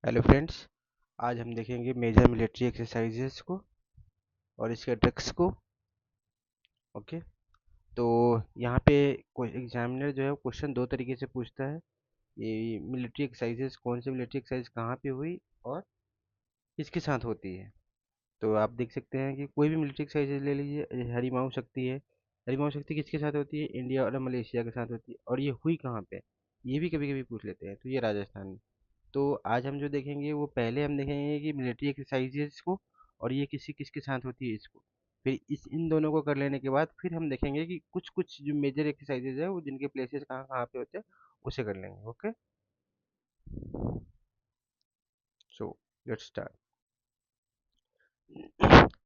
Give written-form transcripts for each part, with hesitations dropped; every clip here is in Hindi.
हेलो फ्रेंड्स, आज हम देखेंगे मेजर मिलिट्री एक्सरसाइजेस को और इसके ट्रिक्स को। ओके, तो यहाँ पे कोई एग्जामिनर जो है क्वेश्चन दो तरीके से पूछता है। ये मिलिट्री एक्सरसाइजेस कौन सी मिलिट्री एक्सरसाइज कहाँ पे हुई और किसके साथ होती है। तो आप देख सकते हैं कि कोई भी मिलिट्री एक्सरसाइज ले लीजिए। हरिमाऊ शक्ति है। हरिमाऊ शक्ति किसके साथ होती है? इंडिया और मलेशिया के साथ होती है। और ये हुई कहाँ पे? ये भी कभी कभी पूछ लेते हैं। तो ये राजस्थान में। तो आज हम जो देखेंगे वो पहले हम देखेंगे कि मिलिट्री एक्सरसाइजेस को और ये किसी किसके साथ होती है इसको। फिर इन दोनों को कर लेने के बाद फिर हम देखेंगे कि कुछ कुछ जो मेजर एक्सरसाइजेज है वो जिनके प्लेसेस कहाँ कहाँ पे होते हैं उसे कर लेंगे। Okay, so let's start.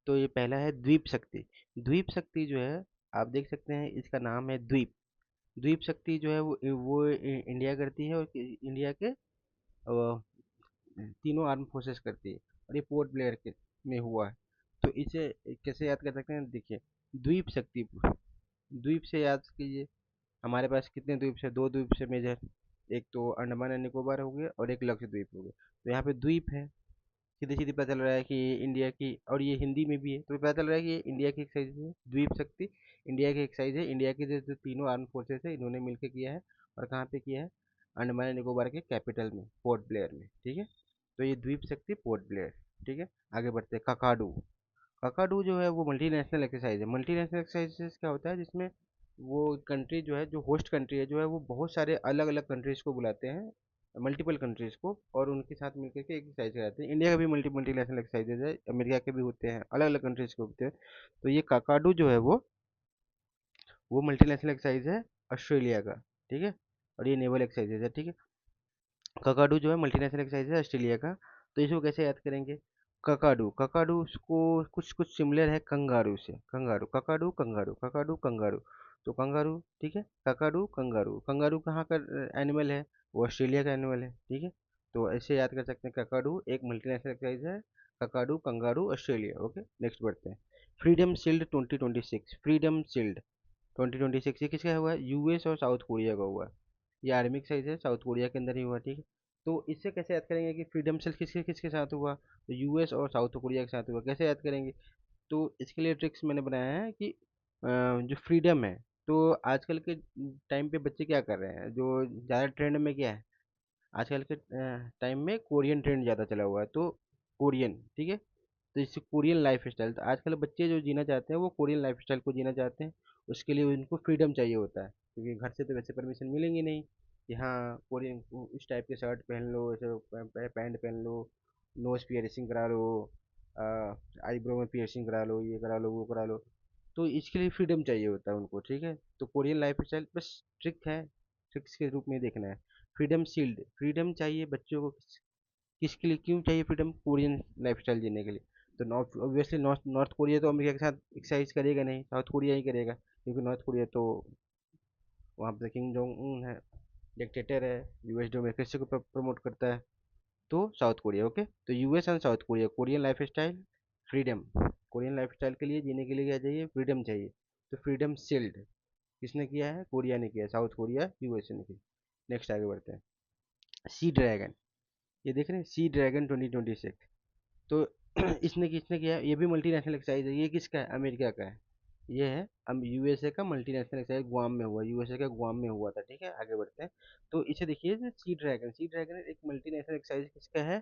तो ये पहला है द्वीप शक्ति। द्वीप शक्ति जो है, आप देख सकते हैं इसका नाम है द्वीप। द्वीप शक्ति जो है वो इंडिया करती है और इंडिया के तीनों आर्म फोर्सेस करती है। और ये पोर्ट ब्लेयर के में हुआ है। तो इसे कैसे याद कर सकते हैं? देखिए, द्वीप शक्ति, द्वीप से याद कीजिए। हमारे पास कितने द्वीप है? दो द्वीप से मेजर। एक तो अंडमान एंड निकोबार हो गया और एक लक्षद्वीप हो गया। तो यहाँ पे द्वीप है। सीधे सीधे पता चल रहा है कि ये इंडिया की, और ये हिंदी में भी है तो पता चल रहा है कि ये इंडिया की एक्सरसाइज है। द्वीप शक्ति इंडिया की एक्सरसाइज है। इंडिया के जो तीनों आर्म फोर्सेस है इन्होंने मिलकर किया है। और कहाँ पे किया है? अंडमान एंड निकोबार के कैपिटल में, पोर्ट ब्लेयर में। ठीक है, तो ये द्वीप शक्ति पोर्ट ब्लेयर। ठीक है, आगे बढ़ते हैं। ककाडू। ककाडू जो है वो मल्टीनेशनल एक्सरसाइज है। मल्टीनेशनल एक्सरसाइज क्या होता है? जिसमें वो कंट्री जो है, जो होस्ट कंट्री है जो है, वो बहुत सारे अलग अलग कंट्रीज को बुलाते हैं, मल्टीपल कंट्रीज को, और उनके साथ मिलकर के एक्सरसाइज कराते हैं। इंडिया का भी मल्टीनेशनल एक्सरसाइजेज है, अमेरिका के भी होते हैं, अलग अलग कंट्रीज के होते हैं। तो ये काकाडू जो है वो मल्टीनेशनल एक्सरसाइज है ऑस्ट्रेलिया का। ठीक है, और ये नेवल एक्सरसाइजेज है। ठीक है, ककाडू जो है मल्टीनेशनल एक्सरसाइज है ऑस्ट्रेलिया का। तो इसको कैसे याद करेंगे? ककाडू, ककाडू को कुछ कुछ सिमिलर है कंगारू से। Kangaroo, Kakadu, kangaroo, Kakadu, kangaroo. तो कंगारू, ठीक है, ककाडू, कंगारू। कंगारू कहाँ का एनिमल है? वो ऑस्ट्रेलिया का एनिमल है। ठीक है, तो ऐसे याद कर सकते हैं। ककाडू एक मल्टीनेशनल एक्सरसाइज है। Kakadu, kangaroo, Australia. Okay, next बढ़ते हैं। Freedom shield 2026। फ्रीडम शील्ड 2026 ये किसका हुआ है? यूएस और साउथ कोरिया का हुआ है। ये आर्मी एक्सरसाइज है, साउथ कोरिया के अंदर ही हुआ। ठीक है, तो इससे कैसे याद करेंगे कि फ्रीडम सेल किसके किसके साथ हुआ? तो यूएस और साउथ कोरिया के साथ हुआ। कैसे याद करेंगे? तो इसके लिए ट्रिक्स मैंने बनाया है कि जो फ्रीडम है, तो आजकल के टाइम पे बच्चे क्या कर रहे हैं? जो ज़्यादा ट्रेंड में क्या है आजकल के टाइम में? कोरियन ट्रेंड ज़्यादा चला हुआ है। तो कोरियन, ठीक है, तो इससे कोरियन लाइफ स्टाइल, तो आजकल बच्चे जो जीना चाहते हैं वो कोरियन लाइफ स्टाइल को जीना चाहते हैं। उसके लिए उनको फ्रीडम चाहिए होता है, क्योंकि घर से तो वैसे परमिशन मिलेंगी नहीं कि हाँ कोरियन इस टाइप के शर्ट पहन लो, ऐसे पैंट पहन लो, नोज पियर्सिंग करा लो, आईब्रो में पियर्सिंग करा लो, ये करा लो, वो करा लो। तो इसके लिए फ्रीडम चाहिए होता है उनको। ठीक है, तो कोरियन लाइफ स्टाइल बस ट्रिक है, ट्रिक्स के रूप में देखना है। फ्रीडम शील्ड, फ्रीडम चाहिए बच्चों को किसके लिए, क्यों चाहिए फ्रीडम? कोरियन लाइफस्टाइल जीने के लिए। तो north, obviously north north Korea तो अमेरिका के साथ एक्सरसाइज करेगा नहीं, साउथ कोरिया ही करेगा, क्योंकि नॉर्थ कोरिया तो वहाँ पे किंग जोंग उन है, डिक्टेटर है। यूएस डेमोक्रेसी को प्रमोट करता है। तो साउथ कोरिया। ओके, तो US and south Korea, Korean lifestyle, freedom. Korean life style के लिए, जीने के लिए क्या चाहिए? फ्रीडम चाहिए। तो फ्रीडम शील्ड किसने किया है? कोरिया ने किया है, साउथ कोरिया, यूएसए ने किया। नेक्स्ट आगे बढ़ते हैं। सी ड्रैगन, ये देख रहे हैं, सी ड्रैगन 2026। तो इसने किसने किया है? ये भी मल्टीनेशनल एक्सरसाइज है। ये किसका है? अमेरिका का है। ये है अब यूएसए का मल्टीनेशनल एक्सरसाइज, गुआम में हुआ, यूएसए का गुआम में हुआ था। ठीक है, आगे बढ़ते हैं। तो इसे देखिए, सी ड्रैगन, सी ड्रैगन एक मल्टीनेशनल एक्सरसाइज किसका है?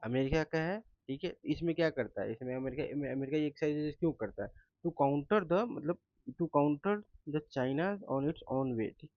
अमेरिका का है। ठीक है, इसमें क्या करता है? इसमें अमेरिका अमेरिका ये एक्सरसाइज क्यों करता है? टू काउंटर द, मतलब to counter the China on its own way. ठीक,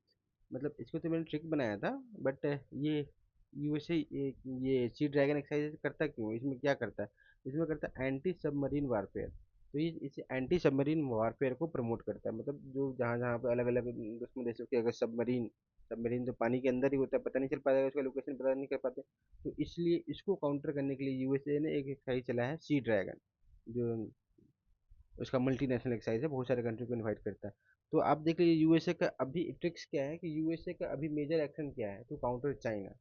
मतलब इसको तो मैंने ट्रिक बनाया था, बट ये यूएसए ये सी ड्रैगन एक्सरसाइज करता क्यों? इसमें क्या करता है? इसमें करता है एंटी सबमरीन वारफेयर। तो ये इसे एंटी सबमरीन वारफेयर को प्रमोट करता है। मतलब जो जहाँ जहाँ पे अलग अलग दुश्मन देशों के अगर सबमरीन, सबमरीन तो पानी के अंदर ही होता है, पता नहीं चल पाएगा, उसका लोकेशन पता नहीं कर पाते। तो इसलिए इसको काउंटर करने के लिए यूएसए ने एक एक्सरसाइज चला है, सी ड्रैगन, जो उसका मल्टीनेशनल एक्सरसाइज है, बहुत सारे कंट्री को इनवाइट करता है। तो आप देख लीजिए यूएसए का अभी ट्रिक्स क्या है, कि यूएसए का अभी मेजर एक्शन क्या है? To counter China.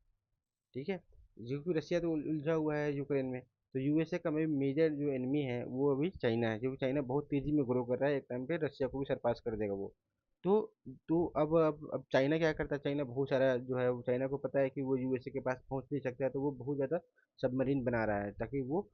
ठीक है, क्योंकि रशिया तो उलझा हुआ है यूक्रेन में। तो यूएसए का मेजर जो एनिमी है वो अभी चाइना है, क्योंकि चाइना बहुत तेजी में ग्रो कर रहा है। एक टाइम पे रशिया को भी सरपास कर देगा वो। तो अब चाइना क्या करता है, चाइना बहुत सारा जो है, चाइना को पता है कि वो यूएसए के पास पहुंच नहीं सकता है, तो वो बहुत ज़्यादा सबमरीन बना रहा है ताकि वो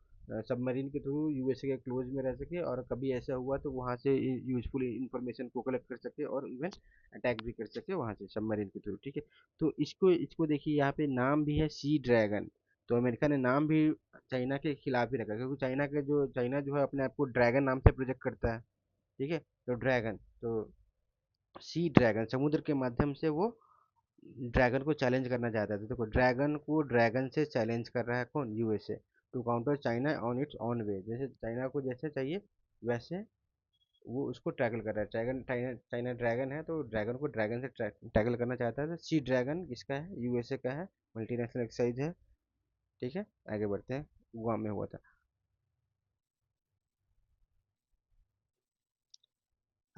सबमरीन के थ्रू यूएसए के क्लोज में रह सके, और कभी ऐसा हुआ तो वहाँ से यूजफुल इंफॉर्मेशन को कलेक्ट कर सके और इवन अटैक भी कर सके वहाँ से सबमरीन के थ्रू, ठीक है। तो इसको इसको देखिए, यहाँ पे नाम भी है सी ड्रैगन। तो अमेरिका ने नाम भी चाइना के खिलाफ ही रखा, क्योंकि चाइना जो है अपने आप को ड्रैगन नाम से प्रोजेक्ट करता है, ठीक है। तो ड्रैगन, तो सी ड्रैगन, समुद्र के माध्यम से वो ड्रैगन को चैलेंज करना चाहता था। देखो, ड्रैगन को ड्रैगन से चैलेंज कर रहा है कौन, USA, to counter China on its own way. जैसे चाइना को जैसे चाहिए वैसे वो उसको टैकल कर रहा है। ड्रैगन, चाइना चाइना ड्रैगन है, तो ड्रैगन को ड्रैगन से टैकल करना चाहता है। तो सी ड्रैगन किसका है, यूएसए का है, मल्टीनेशनल एक्सरसाइज है, ठीक है। आगे बढ़ते हैं, गुआम में हुआ था।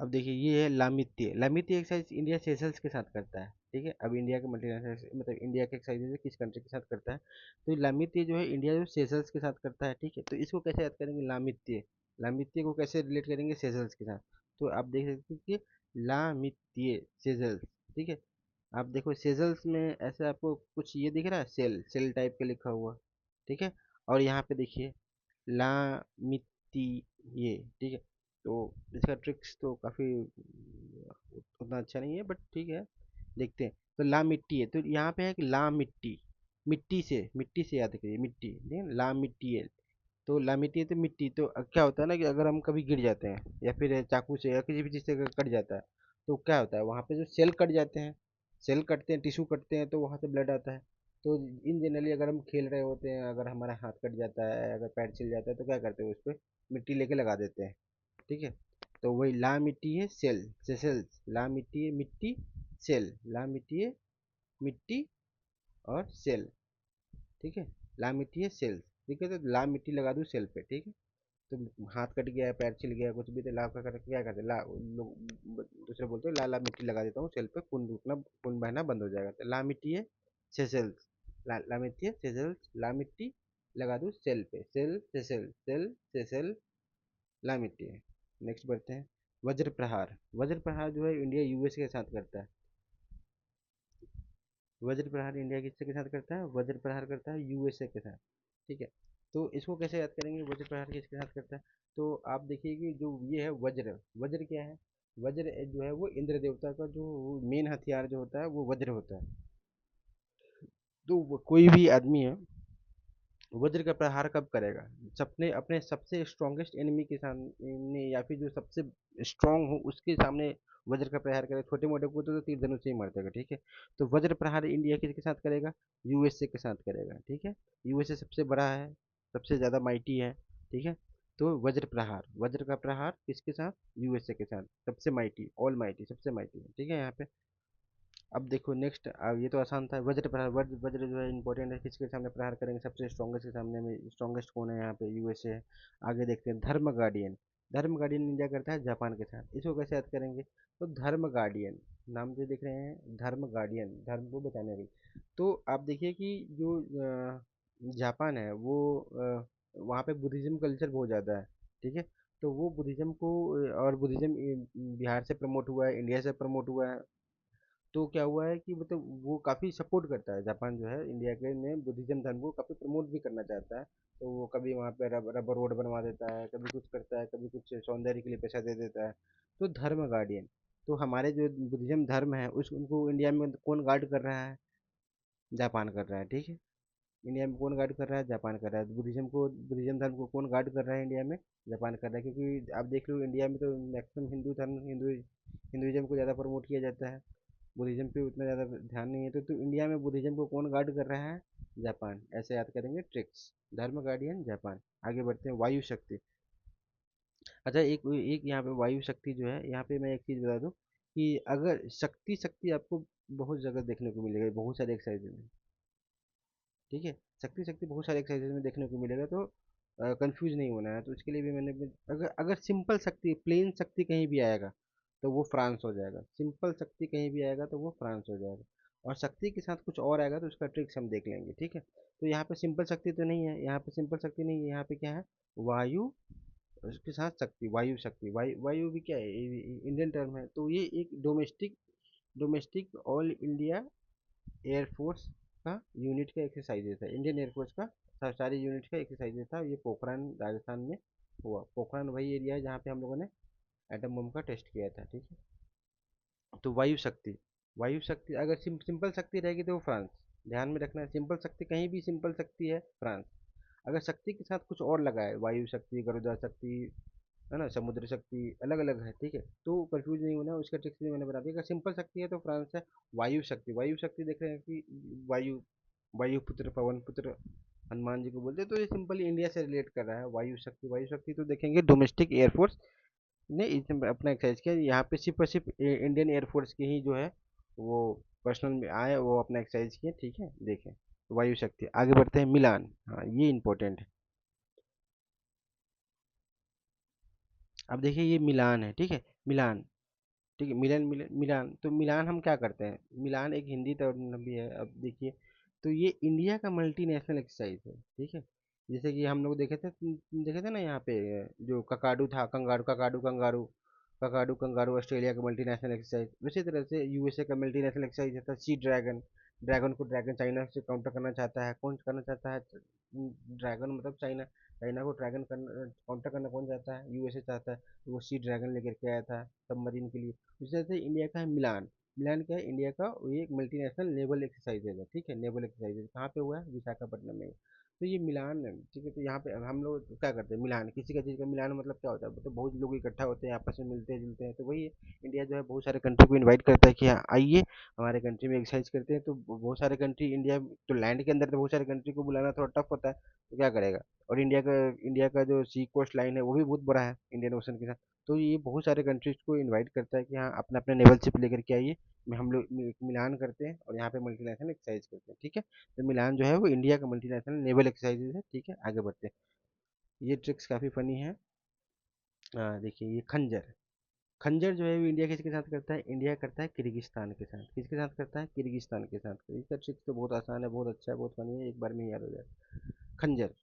अब देखिए, ये है लामित्य। लामित्य एक्सरसाइज इंडिया सेशल्स के साथ करता है, ठीक है। अब इंडिया के मल्टीनेशनल, मतलब इंडिया के एक्सरसाइज किस कंट्री के साथ करता है, तो लामित्य जो है इंडिया जो सेशल्स के साथ करता है, ठीक है। तो इसको कैसे याद करेंगे, लामित्य, लामित्य को कैसे रिलेट करेंगे सेशल्स के साथ। तो आप देख सकते हैं कि लामित्य सेशल्स, ठीक है। आप देखो सेजल्स में ऐसे आपको कुछ ये दिख रहा है, सेल सेल टाइप का लिखा हुआ, ठीक है। और यहाँ पे देखिए ला मिट्टी, ये ठीक है। तो इसका ट्रिक्स तो काफ़ी उतना अच्छा नहीं है, बट ठीक है, देखते हैं। तो ला मिट्टी है, तो यहाँ पे है कि ला मिट्टी, मिट्टी से याद करिए, मिट्टी, ठीक है, ला मिट्टी है। तो ला मिट्टी है तो मिट्टी, तो क्या होता है ना कि अगर हम कभी गिर जाते हैं या फिर चाकू से या किसी भी चीज़ से अगर कट जाता है, तो क्या होता है वहाँ पे जो सेल कट जाते हैं, सेल कटते हैं, टिश्यू कटते हैं, तो वहाँ से ब्लड आता है। तो इन जनरली अगर हम खेल रहे होते हैं, अगर हमारा हाथ कट जाता है, अगर पैर छिल जाता है, तो क्या करते हैं, उस पर मिट्टी लेके लगा देते हैं, ठीक है। तो वही ला मिट्टी है सेल से सेल्स, ला मिट्टी है मिट्टी, सेल, ला मिट्टी है मिट्टी और सेल, ठीक है। ला मिट्टी है सेल्स, ठीक है। तो ला मिट्टी लगा दूँ सेल पे, ठीक है। तो हाथ कट गया, पैर छिल गया, कुछ भी, तो ला का कर क्या करते, ला लोग दूसरे बोलते हैं ला ला मिट्टी लगा देता हूँ सेल पे, खून रुकना, खून बहना बंद हो जाएगा। तो ला मिट्टी है सेल्स, ला मिट्टी है सेल्स, ला मिट्टी लगा दूँ सेल पे, सेल से सेल से सेल, ला मिट्टी है। नेक्स्ट बढ़ते हैं, वज्र प्रहार। वज्र प्रहार जो है इंडिया यूएस के साथ करता है। वज्र प्रहार इंडिया किसके साथ करता है, वज्र प्रहार करता है यूएसए के साथ, ठीक है। तो इसको कैसे याद करेंगे, वज्र प्रहार किसके साथ करता है। तो आप देखिए कि जो ये है वज्र, वज्र क्या है, वज्र जो है वो इंद्र देवता का जो मेन हथियार जो होता है वो वज्र होता है। तो कोई भी आदमी है, वज्र का प्रहार कब करेगा, अपने अपने सबसे स्ट्रॉन्गेस्ट एनिमी के सामने, या फिर जो सबसे स्ट्रांग हो उसके सामने वज्र का प्रहार करेगा। छोटे मोटे को तो तीर धनुष से ही मार देगा, ठीक है। तो वज्र प्रहार इंडिया किसके साथ करेगा, यूएसए के साथ करेगा, ठीक है। यूएसए सबसे बड़ा है, सबसे ज़्यादा माइटी है, ठीक है। तो वज्र प्रहार, वज्र का प्रहार किसके साथ, यूएसए के साथ, सबसे माइटी, ऑल माइटी, सबसे माइटी है, ठीक है यहाँ पे। अब देखो नेक्स्ट, अब ये तो आसान था, वज्र प्रहार, वज्र वज्र जो है इंपॉर्टेंट है, किसके सामने प्रहार करेंगे, सबसे स्ट्रॉन्गेस्ट के सामने में, स्ट्रॉन्गेस्ट कौन है यहाँ पे, यूएसए है। आगे देखते हैं, धर्म गार्डियन। धर्म गार्डियन इंडिया करता है जापान के साथ, इसको कैसे याद करेंगे, तो धर्म गार्डियन, नाम जो दिख रहे हैं धर्म गार्डियन, धर्म को बचाने वाली। तो आप देखिए कि जो जापान है वो वहाँ पे बुद्धिज्म कल्चर बहुत ज़्यादा है, ठीक है। तो वो बुद्धिज्म को और बुद्धिज्म बिहार से प्रमोट हुआ है, इंडिया से प्रमोट हुआ है। तो क्या हुआ है कि मतलब वो काफ़ी सपोर्ट करता है, जापान जो है इंडिया के में बुद्धिज्म धर्म को काफ़ी प्रमोट भी करना चाहता है। तो वो कभी वहाँ पे रबर रोड बनवा देता है, कभी कुछ करता है, कभी कुछ सौंदर्य के लिए पैसा दे देता है। तो धर्म गार्डियन, तो हमारे जो बुद्धिज्म धर्म है उस उनको इंडिया में कौन गार्ड कर रहा है, जापान कर रहा है, ठीक है। इंडिया में कौन गार्ड कर रहा है, जापान कर रहा है। बुद्धिज्म धर्म को कौन गार्ड कर रहा है इंडिया में, जापान कर रहा है। क्योंकि आप देख लो इंडिया में तो मैक्सिमम हिंदू धर्म, हिंदुइज्म को ज़्यादा प्रमोट किया जाता है, बुद्धिज्म पे उतना ज़्यादा ध्यान नहीं है। तो इंडिया में बुद्धिज्म को कौन गार्ड कर रहा है, जापान, ऐसे याद करेंगे ट्रिक्स, धर्म गार्डियन जापान। आगे बढ़ते हैं, वायु शक्ति। अच्छा, एक एक यहाँ पे वायु शक्ति जो है, यहाँ पे मैं एक चीज़ बता दूँ कि अगर शक्ति शक्ति आपको बहुत जगह देखने को मिलेगा, बहुत सारे एक्सरसाइज में, ठीक है। शक्ति शक्ति बहुत सारे एक्सरसाइज में देखने को मिलेगा, तो कंफ्यूज नहीं होना है। तो इसके लिए भी मैंने अगर अगर सिंपल शक्ति, प्लेन शक्ति कहीं भी आएगा तो वो फ्रांस हो जाएगा, सिंपल शक्ति कहीं भी आएगा तो वो फ्रांस हो जाएगा। और शक्ति के साथ कुछ और आएगा तो उसका ट्रिक्स हम देख लेंगे, ठीक है। तो यहाँ पे सिंपल शक्ति तो नहीं है, यहाँ पे सिंपल शक्ति नहीं है, यहाँ पे क्या है, वायु उसके साथ शक्ति, वायु शक्ति, वायु भी क्या है, इंडियन टर्म है, तो ये एक domestic domestic all India air force का यूनिट का एक्सरसाइज था, इंडियन एयरफोर्स का सारी यूनिट का एक्सरसाइज था। ये पोखरान राजस्थान में हुआ। पोखरान वही एरिया है जहाँ पे हम लोगों ने एटम बम का टेस्ट किया था, ठीक है। तो वायु शक्ति अगर सिंपल शक्ति रहेगी तो वो फ्रांस। ध्यान में रखना है, सिंपल शक्ति कहीं भी सिंपल शक्ति है फ्रांस। अगर शक्ति के साथ कुछ और लगा है, वायु शक्ति, गरुदा शक्ति, है ना, समुद्र शक्ति, अलग अलग है, ठीक है, तो कंफ्यूज नहीं होना, उसका ट्रिक्स भी मैंने बता दिया। अगर सिंपल शक्ति है तो फ्रांस है। वायु शक्ति देख रहे हैं कि वायु वायु पुत्र, पवन पुत्र हनुमान जी को बोलते हैं, तो ये सिंपली इंडिया से रिलेट कर रहा है। वायु शक्ति तो देखेंगे डोमेस्टिक एयरफोर्स ने इसमें अपना एक्सरसाइज किया। यहाँ पे सिर्फ और सिर्फ इंडियन एयरफोर्स के ही जो है वो पर्सनल में आए, वो अपना एक्सरसाइज किए, ठीक है, देखें। वायु शक्ति। आगे बढ़ते हैं, मिलान। हाँ, ये इंपॉर्टेंट है। अब देखिए ये मिलान है, ठीक है, मिलान, ठीक है, मिलान। तो मिलान हम क्या करते हैं, मिलान एक हिंदी टर्म भी है। अब देखिए, तो ये इंडिया का मल्टीनेशनल एक्सरसाइज है, ठीक है। जैसे कि हम लोग देखे थे ना यहाँ पे, जो ककाडू था, कंगारू ऑस्ट्रेलिया का मल्टीनेशनल एक्सरसाइज। उसी तरह से यूएसए का मल्टीनेशनल एक्सरसाइज था सी ड्रैगन। ड्रैगन चाइना से काउंटर करना चाहता है, कौन करना चाहता है, ड्रैगन मतलब चाइना। चाइना को ड्रैगन करना, काउंटर करना कौन चाहता है, यूएसए चाहता है। तो वो सी ड्रैगन लेकर के आया था सबमरीन के लिए। उसी तरह से इंडिया का है मिलान। मिलान क्या है, इंडिया का ये एक मल्टीनेशनल नेवल एक्सरसाइज है, ठीक है, नेवल एक्सरसाइज कहाँ पे हुआ है, विशाखापट्टनम में। तो ये मिलान है, ठीक है। तो यहाँ पे हम लोग क्या करते हैं, मिलान, किसी का चीज़ का मिलान मतलब क्या होता है, तो बहुत लोग इकट्ठा होते हैं, आपस में मिलते हैं जुलते हैं, तो वही है। इंडिया जो है बहुत सारे कंट्री को इनवाइट करता है कि हाँ आइए हमारे कंट्री में एक्सरसाइज करते हैं। तो बहुत सारे कंट्री, इंडिया तो लैंड के अंदर तो बहुत सारे कंट्री को बुलाना थोड़ा टफ होता है, तो क्या करेगा। और इंडिया का जो सी कोस्ट लाइन है वो भी बहुत बड़ा है इंडियन ओशन के साथ। तो ये बहुत सारे कंट्रीज को इनवाइट करता है कि हाँ अपना अपना नेवल शिप लेकर के आइए, में हम लोग मिलान करते हैं और यहाँ पे मल्टीनेशनल एक्सरसाइज करते हैं, ठीक है। तो मिलान जो है वो इंडिया का मल्टीनेशनल नेवल एक्सरसाइज है, ठीक है। आगे बढ़ते हैं, ये ट्रिक्स काफ़ी फनी है। देखिए ये खंजर। खंजर जो है वो इंडिया किसके साथ करता है, इंडिया करता है किर्गिस्तान के साथ। किसके साथ करता है, किर्गिस्तान के साथ। तो इसका ट्रिक्स तो बहुत आसान है, बहुत अच्छा है, बहुत फनी है, एक बार में ही याद हो जाए। खंजर।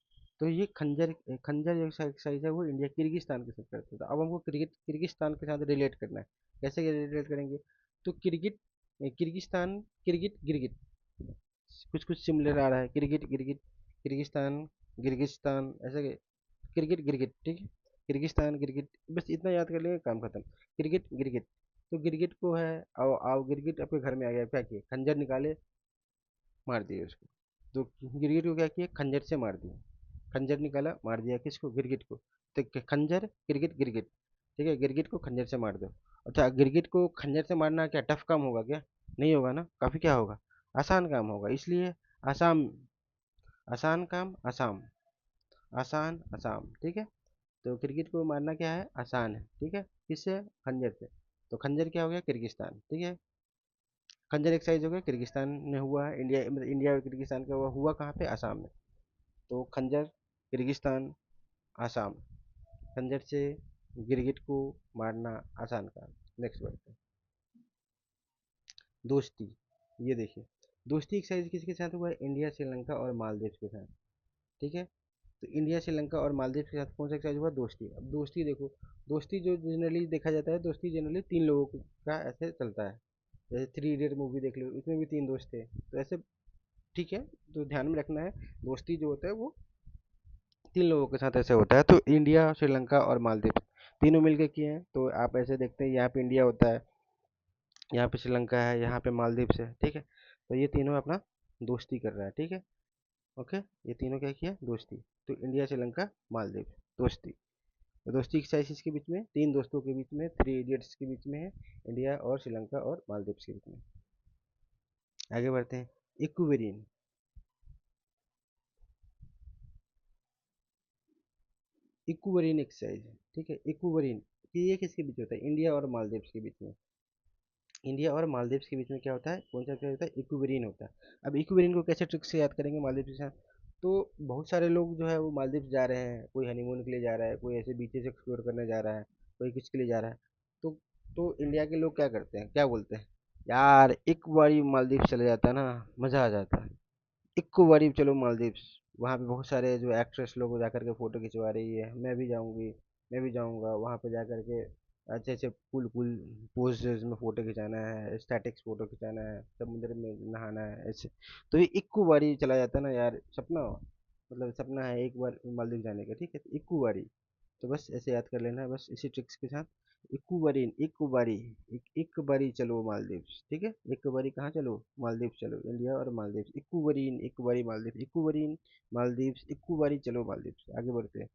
तो ये खंजर खंजर जो एक्सरसाइज है वो इंडिया किर्गिस्तान के साथ करता था। अब हमको किर्गिस्तान के साथ रिलेट करना है। कैसे रिलेट करेंगे, तो किर्गिस्तान, गिरगिट, कुछ कुछ सिमिलर आ रहा है, गिरगिट, किर्गिस्तान, गिर्गिस्तान, ऐसे गिरगिट, ठीक है। किर्गिस्तान, गिरगिट, बस इतना याद कर लेंगे, काम खत्म। गिरगिट। तो गिरगिट को है, आओ आओ, गिरगिट आपके घर में आ गया, क्या किए, खंजर निकाले, मार दिए उसको। तो गिरगिट को क्या किया, खंजर से मार दिया। खंजर निकाला, मार दिया किसको, गिरगिट को। तो खंजर, गिरगिट, ठीक है, गिरगिट को खंजर से मार दो। अच्छा, गिरगिट को खंजर से मारना क्या टफ काम होगा क्या, नहीं होगा ना, काफी क्या होगा, आसान काम होगा। इसलिए आसाम, आसान काम, आसाम, आसान, आसाम, ठीक है। तो गिरगिट को मारना क्या है, आसान है, ठीक है। किससे, खंजर से। तो खंजर क्या हो गया, किर्गिस्तान, ठीक है। खंजर एक्सरसाइज हो गया, किर्गिस्तान में हुआ है, इंडिया मतलब इंडिया और किर्गिस्तान का हुआ कहाँ पे, आसाम में। तो खंजर, किर्गिस्तान, आसाम। खंजर से गिरगिट को मारना आसान काम। नेक्स्ट बढ़ते हैं, दोस्ती। ये देखिए, दोस्ती एक्सरसाइज किसके साथ हुआ है, इंडिया, श्रीलंका और मालदीव के साथ, ठीक है। तो इंडिया, श्रीलंका और मालदीव के साथ कौन सा एक्सरसाइज हुआ, दोस्ती। अब दोस्ती देखो, दोस्ती जो जनरली देखा जाता है, दोस्ती जनरली तीन लोगों का ऐसे चलता है। जैसे थ्री इडियट मूवी देख लो, उसमें भी तीन दोस्त थे, तो ऐसे, ठीक है। तो ध्यान में रखना है, दोस्ती जो होता है वो तीन लोगों के साथ ऐसे होता है। तो इंडिया, श्रीलंका और मालदीव तीनों मिलके किए हैं। तो आप ऐसे देखते हैं, यहाँ पे इंडिया होता है, यहाँ पे श्रीलंका है, यहाँ पे मालदीव है, ठीक है। तो ये तीनों अपना दोस्ती कर रहा है, ठीक है। ओके, ये तीनों क्या किया, दोस्ती। तो इंडिया, श्रीलंका, मालदीव, दोस्ती। तो दोस्ती की साइज के बीच में, तीन दोस्तों के बीच में, थ्री इडियट्स के बीच में है, इंडिया और श्रीलंका और मालदीव के बीच में। आगे बढ़ते हैं, इक्विवेरियन। इक्विवेरियन एक्सरसाइज, ठीक है, इक्विवेरियन। ये किसके बीच होता है, इंडिया और मालदीव के बीच में। इंडिया और मालदीव के बीच में क्या होता है, कौन सा क्या होता है, इक्विवेरियन होता है। अब इक्विवेरियन को कैसे ट्रिक से याद करेंगे मालदीव के साथ, तो बहुत सारे लोग जो है वो मालदीव जा रहे हैं, कोई हनीमून के लिए जा रहा है, कोई ऐसे बीचेस एक्सप्लोर करने जा रहा है, कोई किसके लिए जा रहा है। तो तो इंडिया के लोग क्या करते हैं, क्या बोलते हैं, यार एक बारी मालदीव चले जाता ना, मज़ा आ जाता है, एक बारी चलो मालदीव। वहाँ पे बहुत सारे जो एक्ट्रेस लोग जा करके फ़ोटो खिंचवा रही है, मैं भी जाऊँगी, मैं भी जाऊँगा वहाँ पे जा कर के अच्छे अच्छे पुल पुल पोजेज में फ़ोटो खिंचाना है, स्टैटिक्स फ़ोटो खिंचाना है, समुद्र में नहाना है ऐसे। तो ये इक्कू बारी चला जाता है ना यार, सपना मतलब सपना है एक बार मालदीव जाने का, ठीक है, तो इक्कू बारी। तो बस ऐसे याद कर लेना है, बस इसी ट्रिक्स के साथ। इक्कू बारी, इक्कू बारी, एक बारी चलो मालदीव, ठीक है। एक बारी कहाँ चलो? मालदीव चलो, इंडिया और मालदीव, इक्कू बारी, एक बारी मालदीव, इक्कू बारी मालदीव, इक्कू बारी चलो मालदीव। आगे बढ़ते हैं।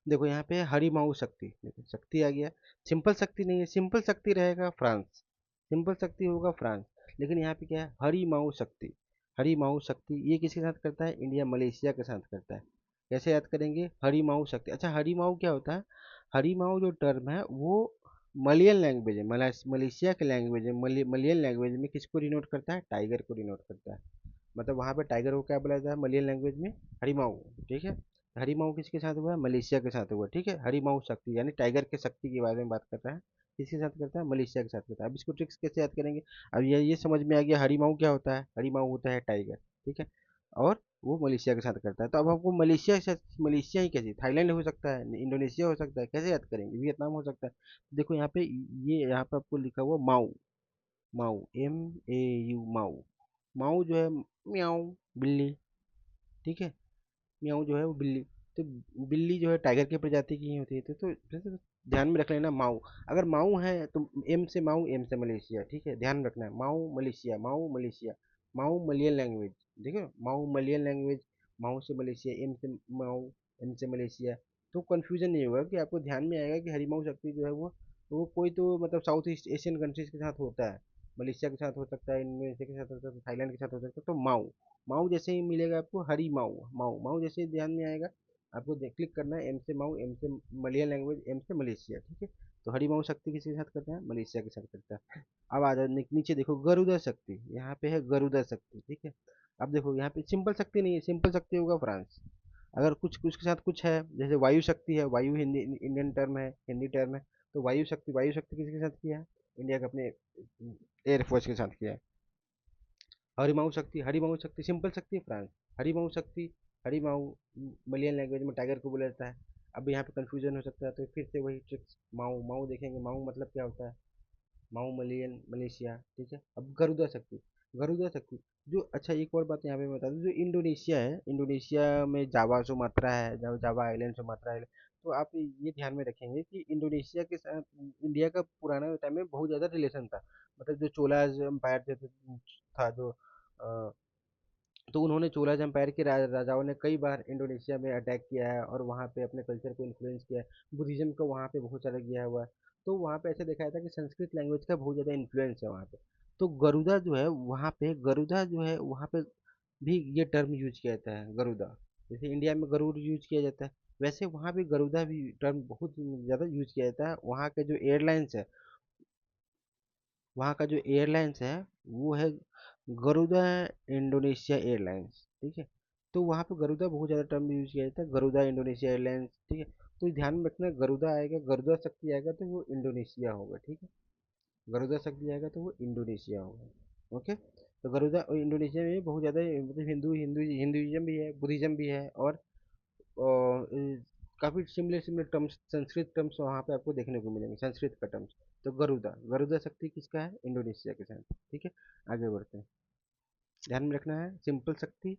देखो यहाँ पे हरिमाऊ शक्ति, देखो शक्ति आ गया। सिंपल शक्ति नहीं है, सिंपल शक्ति रहेगा फ्रांस, सिंपल शक्ति होगा फ्रांस। लेकिन यहाँ पे क्या है? हरिमाऊ शक्ति। हरिमाऊ शक्ति ये किसके साथ करता है? इंडिया मलेशिया के साथ करता है। कैसे याद करेंगे? हरिमाऊ शक्ति। अच्छा, हरिमाऊ क्या होता है? हरिमाऊ जो टर्म है वो मलयन लैंग्वेज है, मलेशिया के लैंग्वेज है, मलयन लैंग्वेज में किसको डिनोट करता है? टाइगर को डिनोट करता है। मतलब वहाँ पे टाइगर को क्या बोला जाता है मलयालम लैंग्वेज में? हरिमाऊ, ठीक है। हरिमाऊ किसके साथ हुआ है? मलेशिया के साथ हुआ है, ठीक है। हरिमाऊ शक्ति यानी टाइगर के शक्ति के बारे में बात कर रहा है। किसके साथ करता है? मलेशिया के साथ करता है। अब इसको ट्रिक्स कैसे याद करेंगे? अब ये समझ में आ गया हरिमाऊ क्या होता है। हरिमाऊ होता है टाइगर, ठीक है। और वो मलेशिया के साथ करता है। तो अब हमको मलेशिया के साथ, मलेशिया ही कैसे? थाईलैंड हो सकता है, इंडोनेशिया हो सकता है, कैसे याद करेंगे? वियतनाम हो सकता है। देखो यहाँ पे, ये यहाँ पे आपको लिखा हुआ माऊ, माऊ, MAU, माऊ। माऊ जो है म्याऊ, बिल्ली, ठीक है। म्याऊ जो है वो बिल्ली। तो बिल्ली जो है टाइगर की प्रजाति की ही होती है। तो ध्यान में रख लेना माऊ। अगर माऊ है तो एम से माऊ, एम से मलेशिया, ठीक है, ध्यान रखना है। माऊ मलेशिया, माऊ मलेशिया, माऊ मलयन लैंग्वेज, देखो माऊ मलयन लैंग्वेज, माऊ से मलेशिया, एम से माऊ, एम से मलेशिया। तो कंफ्यूजन नहीं होगा कि आपको ध्यान में आएगा कि हरिमाऊ शक्ति जो है वो कोई तो मतलब साउथ ईस्ट एशियन कंट्रीज के साथ होता है। मलेशिया के साथ हो सकता है, इंडोनेशिया के साथ हो सकता है, थाईलैंड के साथ हो सकता है। तो माऊ, माऊ जैसे ही मिलेगा आपको हरी माऊ, माऊ माऊ जैसे ही ध्यान में आएगा आपको क्लिक करना है। एम से माऊ, एम से मलयालम लैंग्वेज, एम से मलेशिया, ठीक है। तो हरी माऊ शक्ति किसके साथ करता है? मलेशिया के साथ करता है। अब आ जाओ नीचे देखो गरुदा शक्ति, यहाँ पे है गरुदा शक्ति, ठीक है। अब देखो यहाँ पे सिंपल शक्ति नहीं है, सिंपल शक्ति होगा फ्रांस। अगर कुछ कुछ के साथ कुछ है, जैसे वायु शक्ति है, वायु हिंदी इंडियन टर्म है, हिंदी टर्म है। तो वायु शक्ति, वायु शक्ति किसके साथ किया है? इंडिया के अपने एयरफोर्स के साथ किया है। हरिमाऊ शक्ति, हरिमाऊ शक्ति सिंपल शक्ति फ्रांस। हरिमाऊ शक्ति, हरिमाऊ मलयान लैंग्वेज में टाइगर को बोला जाता है। अब यहाँ पे कंफ्यूजन हो सकता है, तो फिर से वही ट्रिक्स, माऊ, माऊ देखेंगे, माऊ मतलब क्या होता है? माऊ मलयन मलेशिया, ठीक है। अब गरुदा शक्ति, गरुदा शक्ति जो, अच्छा एक और बात यहाँ पे मैं बता दूँ, जो इंडोनेशिया है, इंडोनेशिया में जावा सुमात्रा है, जावा आइलैंड सुमात्रा आइलैंड। तो आप ये ध्यान में रखेंगे कि इंडोनेशिया के साथ इंडिया का पुराना टाइम में बहुत ज़्यादा रिलेशन था। मतलब जो चोलाज एम्पायर जो था, जो तो उन्होंने चोलाज एम्पायर के राजाओं ने कई बार इंडोनेशिया में अटैक किया है और वहाँ पे अपने कल्चर को इन्फ्लुएंस किया है। बुद्धिज्म को वहाँ पे बहुत सारा किया हुआ है। तो वहाँ पे ऐसे देखा था कि संस्कृत लैंग्वेज का बहुत ज़्यादा इन्फ्लुएंस है वहाँ पे। तो गरुदा जो है वहाँ पे, गरुदा जो है वहाँ पे भी ये टर्म यूज किया जाता है, गरुदा। जैसे इंडिया में गरुड़ यूज किया जाता है, वैसे वहाँ भी गरुदा भी टर्म बहुत ज़्यादा यूज किया जाता है। वहाँ के जो एयरलाइंस है, वहाँ का जो एयरलाइंस है वो है गरुदा इंडोनेशिया एयरलाइंस, ठीक है। तो वहाँ पे गरुदा बहुत ज़्यादा टर्म यूज किया जाता है, गरुदा इंडोनेशिया एयरलाइंस, ठीक है। तो ध्यान में रखना, गरुदा आएगा, गरुदा शक्ति आएगा तो वो इंडोनेशिया होगा, ठीक है। गरुदा शक्ति आएगा तो वो इंडोनेशिया होगा, ओके। तो गरुदा और इंडोनेशिया में बहुत ज़्यादा मतलब हिंदुइज्म भी है, बुद्धिज्म भी है, और काफ़ी similar similar terms, Sanskrit terms वहाँ पे आपको देखने को मिलेंगे, संस्कृत का टर्म्स। तो गरुदा, गरुदा शक्ति किसका है? इंडोनेशिया के साथ, ठीक है। आगे बढ़ते हैं। ध्यान में रखना है, सिंपल शक्ति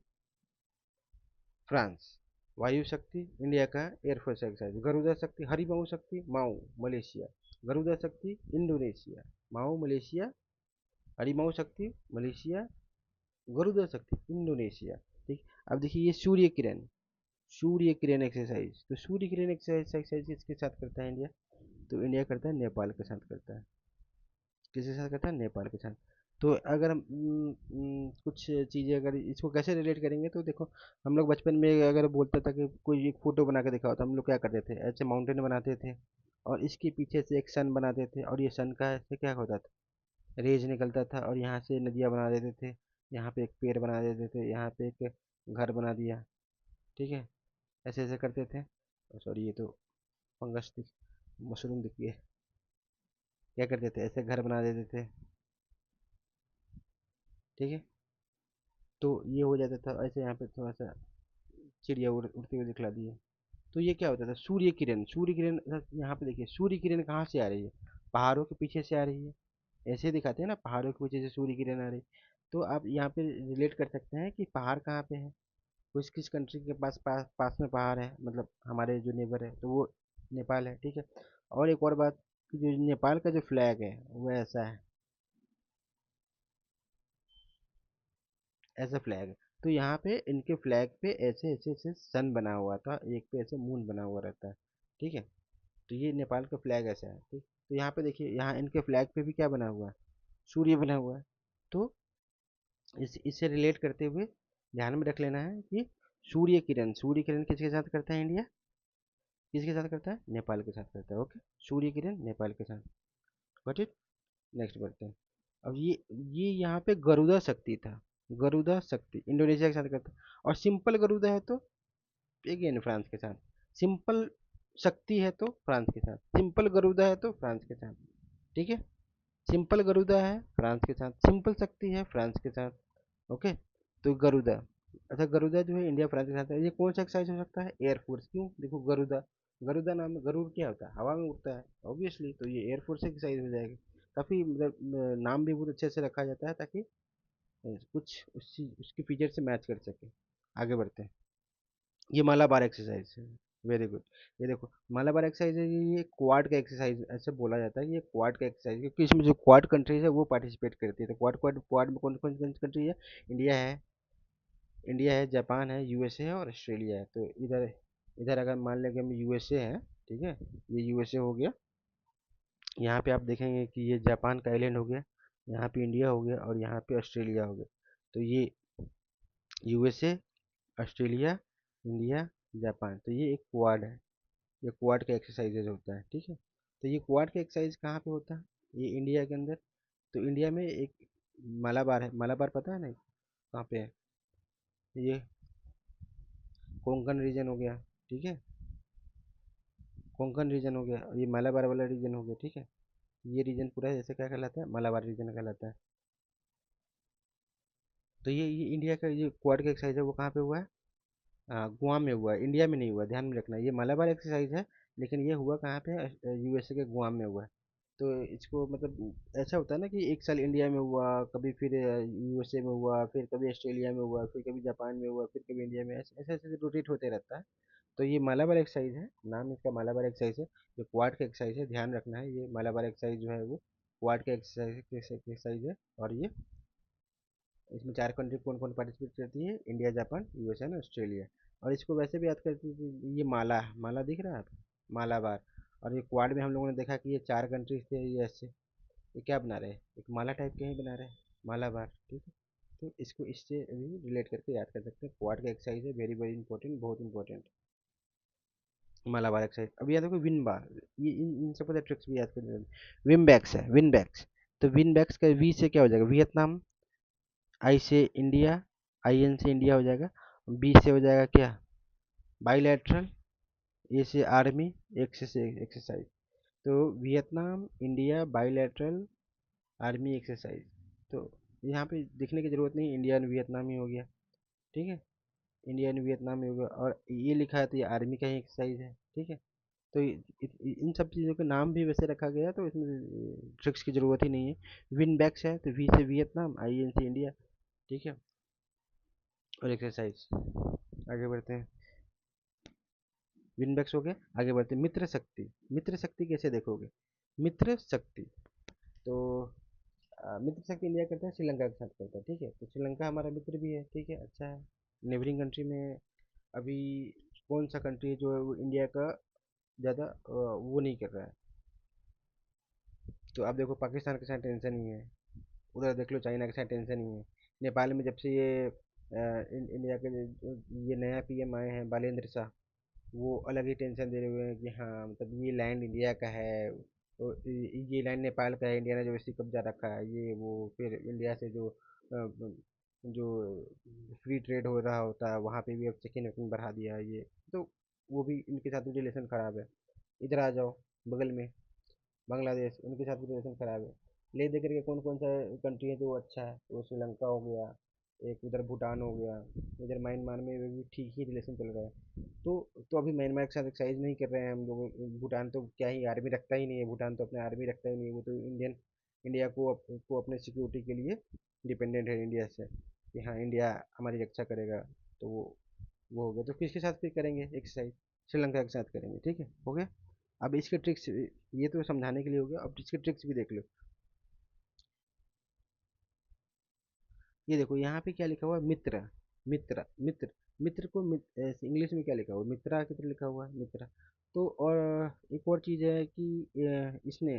फ्रांस, वायु शक्ति इंडिया का एयरफोर्स एक्सरसाइज, गरुदा शक्ति, हरिमाऊ शक्ति माऊ मलेशिया, गरुदा शक्ति इंडोनेशिया, माऊ मलेशिया, हरिमाऊ शक्ति मलेशिया, गरुदा शक्ति इंडोनेशिया, ठीक। अब देखिए ये सूर्य किरण, सूर्य किरण एक्सरसाइज। तो सूर्य किरण एक्सरसाइज किसके साथ करता है इंडिया? तो इंडिया करता है नेपाल के साथ करता है। किसके साथ करता है? नेपाल के साथ। तो अगर हम कुछ चीज़ें अगर इसको कैसे रिलेट करेंगे, तो देखो हम लोग बचपन में अगर बोलता था कि कोई एक फोटो बना के दिखाओ, तो हम लोग क्या करते थे? ऐसे माउंटेन बनाते थे और इसके पीछे से एक सन बनाते थे, और ये सन का ऐसे क्या होता था? रेज निकलता था, और यहाँ से नदियाँ बना देते थे, यहाँ पे एक पेड़ बना देते थे, यहाँ पे एक घर बना दिया, ठीक है। ऐसे ऐसे करते थे। सॉरी, ये तो फंगस थी, मशरूम दिखी है। क्या करते थे? ऐसे घर बना देते थे, ठीक है। तो ये हो जाता था ऐसे, यहाँ पे थोड़ा सा चिड़िया उड़ते हुए दिखला दिए। तो ये क्या होता था, सूर्य किरण, सूर्य किरण यहाँ पे देखिए सूर्य किरण कहाँ से आ रही है, पहाड़ों के पीछे से आ रही है। ऐसे दिखाते हैं ना, पहाड़ों के पीछे से सूर्य किरण आ रही। तो आप यहाँ पे रिलेट कर सकते हैं कि पहाड़ कहाँ पे है, किस किस कंट्री के पास में पहाड़ है, मतलब हमारे जो नेबर है तो वो नेपाल है, ठीक है। और एक और बात कि जो नेपाल का जो फ्लैग है वो ऐसा है, ऐसा फ्लैग है। तो यहाँ पे इनके फ्लैग पे ऐसे ऐसे ऐसे सन बना हुआ था, एक पे ऐसे मून बना हुआ रहता है, ठीक है। तो ये नेपाल का फ्लैग ऐसा है, ठीक। तो यहाँ पे देखिए, यहाँ इनके फ्लैग पे भी क्या बना हुआ है, सूर्य बना हुआ है। तो इससे रिलेट करते हुए ध्यान में रख लेना है कि सूर्य किरण, सूर्य किरण किसके साथ करता है इंडिया, किसके साथ करता है, नेपाल के साथ करता है, ओके। सूर्य किरण नेपाल के साथ, गॉट इट। नेक्स्ट बढ़ते हैं। अब ये यहाँ पे गरुड़ा शक्ति था, गरुड़ा शक्ति इंडोनेशिया के साथ करता है। और सिंपल गरुड़ा है तो अगेन फ्रांस के साथ, सिंपल शक्ति है तो फ्रांस के साथ, सिंपल गरुड़ा है तो फ्रांस के साथ, ठीक है। सिंपल गरुड़ा है फ्रांस के साथ, सिंपल शक्ति है फ्रांस के साथ, ओके। तो गरुड़ा, अच्छा गरुड़ा जो है इंडिया फ्रांस के साथ है। ये कौन सा एक्सरसाइज हो सकता है, एयरफोर्स, क्यों, देखो गरुड़ा, गरुड़ा नाम, गरुड़ क्या होता है, हवा में उड़ता है ऑब्वियसली, तो ये एयरफोर्स एक्सरसाइज हो जाएगी। काफ़ी मतलब नाम भी बहुत अच्छे से रखा जाता है ताकि कुछ उसकी फीचर से मैच कर सके। आगे बढ़ते हैं। ये मालाबार एक्सरसाइज है, वेरी गुड। ये देखो मालाबार एक्सरसाइज है, ये क्वाड का एक्सरसाइज ऐसे बोला जाता है कि ये क्वाड का एक्सरसाइज, क्योंकि इसमें जो क्वाड कंट्रीज है वो पार्टिसिपेट करती है। तो क्वाड क्वाड क्वाड में कौन कौन कंट्री है, इंडिया है, इंडिया है, जापान है, यूएसए है और ऑस्ट्रेलिया है। तो इधर इधर अगर मान लें कि हम यूएसए है, ठीक है, ये यूएसए हो गया। यहाँ पे आप देखेंगे कि ये जापान का आइलैंड हो गया, यहाँ पे इंडिया हो गया और यहाँ पे ऑस्ट्रेलिया हो गया। तो ये यूएसए, ऑस्ट्रेलिया, इंडिया, जापान, तो ये एक क्वाड है। ये क्वाड का एक्सरसाइजेज होता है, ठीक है। तो ये क्वाड का एक्सरसाइज कहाँ पे होता है, ये इंडिया के अंदर। तो इंडिया में एक मालाबार है, मालाबार पता है ना कहाँ पे है, ये कोंकण रीजन हो गया, ठीक है, कोंकण रीजन हो गया और ये मालाबार वाला रीजन हो गया, ठीक है। ये रीजन पूरा जैसे क्या कहलाता है, मालाबार रीजन कहलाता है। तो ये इंडिया का ये क्वाड का एक्सरसाइज है वो कहाँ पे हुआ है, गुआम में हुआ है, इंडिया में नहीं हुआ, ध्यान में रखना। ये मालाबार एक्सरसाइज है लेकिन ये हुआ कहाँ पे, यूएसए के गुआम में हुआ है। तो इसको मतलब ऐसा होता है ना कि एक साल इंडिया में हुआ, कभी फिर यूएसए में हुआ, फिर कभी ऑस्ट्रेलिया में हुआ, फिर कभी जापान में हुआ, फिर कभी इंडिया में, ऐसे ऐसे ऐसे रोटेट होते रहता है। तो ये मालाबार एक्सरसाइज है, नाम इसका मालाबार एक्सरसाइज है। ये क्वाड का एक्सरसाइज है, ध्यान रखना है, ये मालाबार एक्सरसाइज जो है वो क्वाड का एक्सरसाइज है। और ये इसमें चार कंट्री कौन कौन पार्टिसिपेट करती है, India, Japan, USA and Australia. और इसको वैसे भी याद करती है, ये माला, माला दिख रहा है आपको, मालाबार। और ये क्वाड में हम लोगों ने देखा कि ये चार कंट्रीज थे, ये ऐसे ये क्या बना रहे हैं, एक माला टाइप के ही बना रहे हैं, मालाबार, ठीक है। तो इसको इससे भी रिलेट करके याद कर सकते हैं, क्वाड का एक्सरसाइज है, वेरी वेरी इंपॉर्टेंट, बहुत इंपॉर्टेंट। मालाबार एक्सरसाइज। अब याद रखो विन बार, ये इन सब का ट्रिक्स भी याद कर, विम बैक्स है, विन बैक्स। तो विन बैक्स का वी से क्या हो जाएगा, वियतनाम, आई से इंडिया, आई एन से इंडिया हो जाएगा, बी से हो जाएगा क्या, बाईलैटरल, ए से आर्मी, एक्स से एक्सरसाइज। तो Vietnam, India, bilateral, army, exercise. तो यहाँ पे देखने की जरूरत नहीं, इंडिया एंड वियतनाम ही हो गया, ठीक है, इंडिया एंड वियतनाम ही हो गया। और ये लिखा है तो ये आर्मी का ही एक्सरसाइज है, ठीक है। तो इन सब चीज़ों के नाम भी वैसे रखा गया, तो इसमें ट्रिक्स की ज़रूरत ही नहीं है। विन बैक्स है तो वी से वियतनाम, आई एन से इंडिया, ठीक है, और एक्सरसाइज। आगे बढ़ते हैं, विन बैक्स हो गया। आगे बढ़ते हैं, मित्र शक्ति, मित्र शक्ति कैसे देखोगे, मित्र शक्ति। तो मित्र शक्ति इंडिया करता है, श्रीलंका के साथ करता है, ठीक है। तो श्रीलंका हमारा मित्र भी है, ठीक है, अच्छा है। नेबरिंग कंट्री में अभी कौन सा कंट्री है जो है वो इंडिया का ज़्यादा वो नहीं कर रहा है। तो आप देखो पाकिस्तान के साथ टेंशन ही है, उधर देख लो चाइना के साथ टेंशन ही है। नेपाल में जब से ये इंडिया के ये नया पीएम आए हैं बालेंद्र शाह, वो अलग ही टेंशन दे रहे हुए हैं कि हाँ मतलब ये लैंड इंडिया का है, तो ये लैंड नेपाल का है, इंडिया ने जो इसी कब्जा रखा है, ये वो फिर इंडिया से जो फ्री ट्रेड हो रहा होता है वहाँ पे भी अब चेकिंग वेकिंग बढ़ा दिया है ये। तो वो भी इनके साथ भी रिलेशन ख़राब है। इधर आ जाओ बगल में बांग्लादेश, उनके साथ भी रिलेशन ख़राब है। ले दे करके कौन कौन सा कंट्री है जो अच्छा है, वो श्रीलंका हो गया, एक उधर भूटान हो गया, इधर म्यांमार में भी ठीक ही रिलेशन चल रहा है। तो अभी म्यांमार के साथ एक्सरसाइज नहीं कर रहे हैं हम लोग। भूटान तो क्या ही आर्मी रखता ही नहीं है, भूटान तो अपने आर्मी रखता ही नहीं है, वो तो इंडिया को अपने सिक्योरिटी के लिए डिपेंडेंट है इंडिया से, कि हाँ इंडिया हमारी रक्षा करेगा। तो वो हो गया। तो किसके साथ फिर करेंगे एक्सरसाइज? श्रीलंका के साथ करेंगे, ठीक है, हो गया। अब इसके ट्रिक्स, ये तो समझाने के लिए हो गया, अब इसके ट्रिक्स भी देख लो। ये देखो यहाँ पे क्या लिखा हुआ है, मित्र। मित्र मित्र मित्र को इंग्लिश में क्या लिखा हुआ है, मित्रा की तरह लिखा हुआ है, मित्रा। तो और एक और चीज़ है कि इसने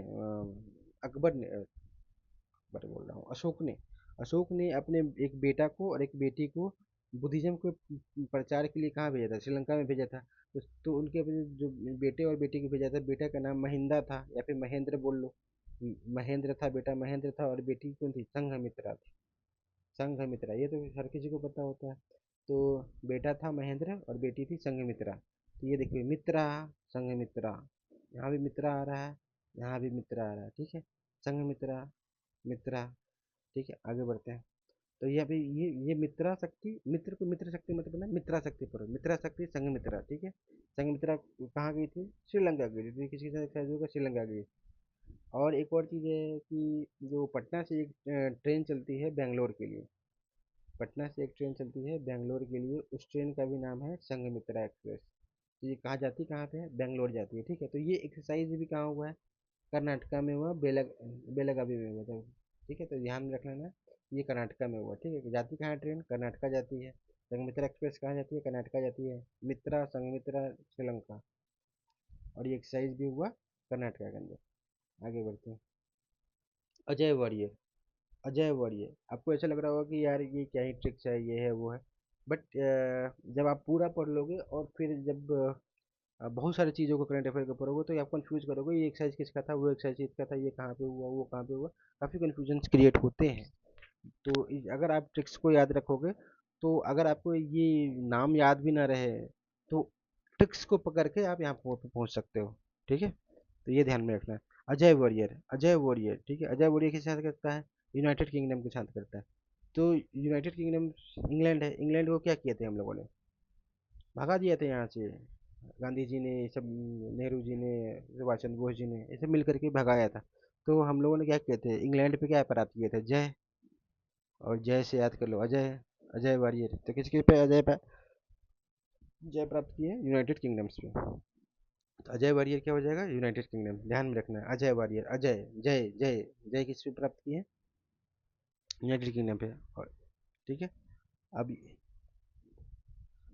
अकबर ने, अकबर बोल रहा हूँ, अशोक ने अपने एक बेटा को और एक बेटी को बुद्धिज्म के प्रचार के लिए कहाँ भेजा था, श्रीलंका में भेजा था। तो उनके अपने जो बेटे और बेटी को भेजा था, बेटा का नाम महिंदा था या फिर महेंद्र बोल लो। महेंद्र था, बेटा महेंद्र था, और बेटी कौन थी, संघमित्रा थी। संघमित्रा, ये तो हर किसी को पता होता है। तो बेटा था महेंद्र और बेटी थी संघमित्रा। तो ये देखिए मित्रा, संघमित्रा, यहाँ भी मित्रा आ रहा है, यहाँ भी मित्रा आ रहा है, ठीक है। संघमित्रा, मित्रा, ठीक है, आगे बढ़ते हैं। तो ये अभी ये मित्रा शक्ति, मित्र को मित्र शक्ति मतलब ना मित्रा शक्ति पर, मित्रा शक्ति संघमित्रा, ठीक है। संघमित्रा कहाँ गई थी, श्रीलंका गई थी, किसी के साथ शायद होगा, श्रीलंका गई। और एक और चीज़ है कि जो पटना से एक ट्रेन चलती है बेंगलोर के लिए, पटना से एक ट्रेन चलती है बेंगलोर के लिए, उस ट्रेन का भी नाम है संघमित्रा एक्सप्रेस। तो ये कहाँ जाती है, कहाँ पे है, बेंगलोर जाती है, ठीक है। तो ये एक्सरसाइज भी कहाँ हुआ है, कर्नाटका में हुआ, बेलगावी में हुआ था, ठीक है। तो ध्यान में रखना ना, ये कर्नाटका में हुआ, ठीक है। जाती कहाँ है ट्रेन, कर्नाटका जाती है। संघमित्रा एक्सप्रेस कहाँ जाती है, कर्नाटका जाती है। मित्रा, संघमित्रा, श्रीलंका। और ये एक्सरसाइज भी हुआ कर्नाटका के अंदर। आगे बढ़ते हैं। अजय वॉरियर, अजय वॉरियर, आपको ऐसा लग रहा होगा कि यार ये क्या ही ट्रिक्स है, ये है वो है। बट जब आप पूरा पढ़ लोगे और फिर जब बहुत सारी चीज़ों को करंट अफेयर को पढ़ोगे, तो आप कंफ्यूज करोगे, ये एक्सरसाइज किसका था, वो एक्सरसाइज किसका था, ये कहाँ पे हुआ, वो कहाँ पे हुआ। काफ़ी कन्फ्यूजन क्रिएट होते हैं। तो अगर आप ट्रिक्स को याद रखोगे, तो अगर आपको ये नाम याद भी ना रहे, तो ट्रिक्स को पकड़ के आप यहाँ पे पहुँच सकते हो, ठीक है। तो ये ध्यान में रखना है। अजय वॉरियर, अजय वॉरियर, ठीक है। अजय वॉरियर किसके साथ करता है, यूनाइटेड किंगडम के साथ करता है। तो यूनाइटेड किंगडम, इंग्लैंड है, इंग्लैंड को क्या किए थे हम लोगों ने, भगा दिए थे यहाँ से। गांधी जी ने ये सब, नेहरू जी ने, सुभाष चंद्र बोस जी ने, ये सब मिल करके भगाया था। तो हम लोगों ने क्या किए थे, इंग्लैंड पे क्या प्राप्त किए थे, जय। और जय से याद कर लो, अजय, अजय वारियर। तो किसके पे जय प्राप्त किए, यूनाइटेड किंगडम्स पे। तो अजय वारियर क्या हो जाएगा, यूनाइटेड किंगडम, ध्यान में रखना है। अजय वारियर, अजय, जय जय, जय किस पे प्राप्त किए, यूनाइटेड किंगडम पे। और ठीक है। अब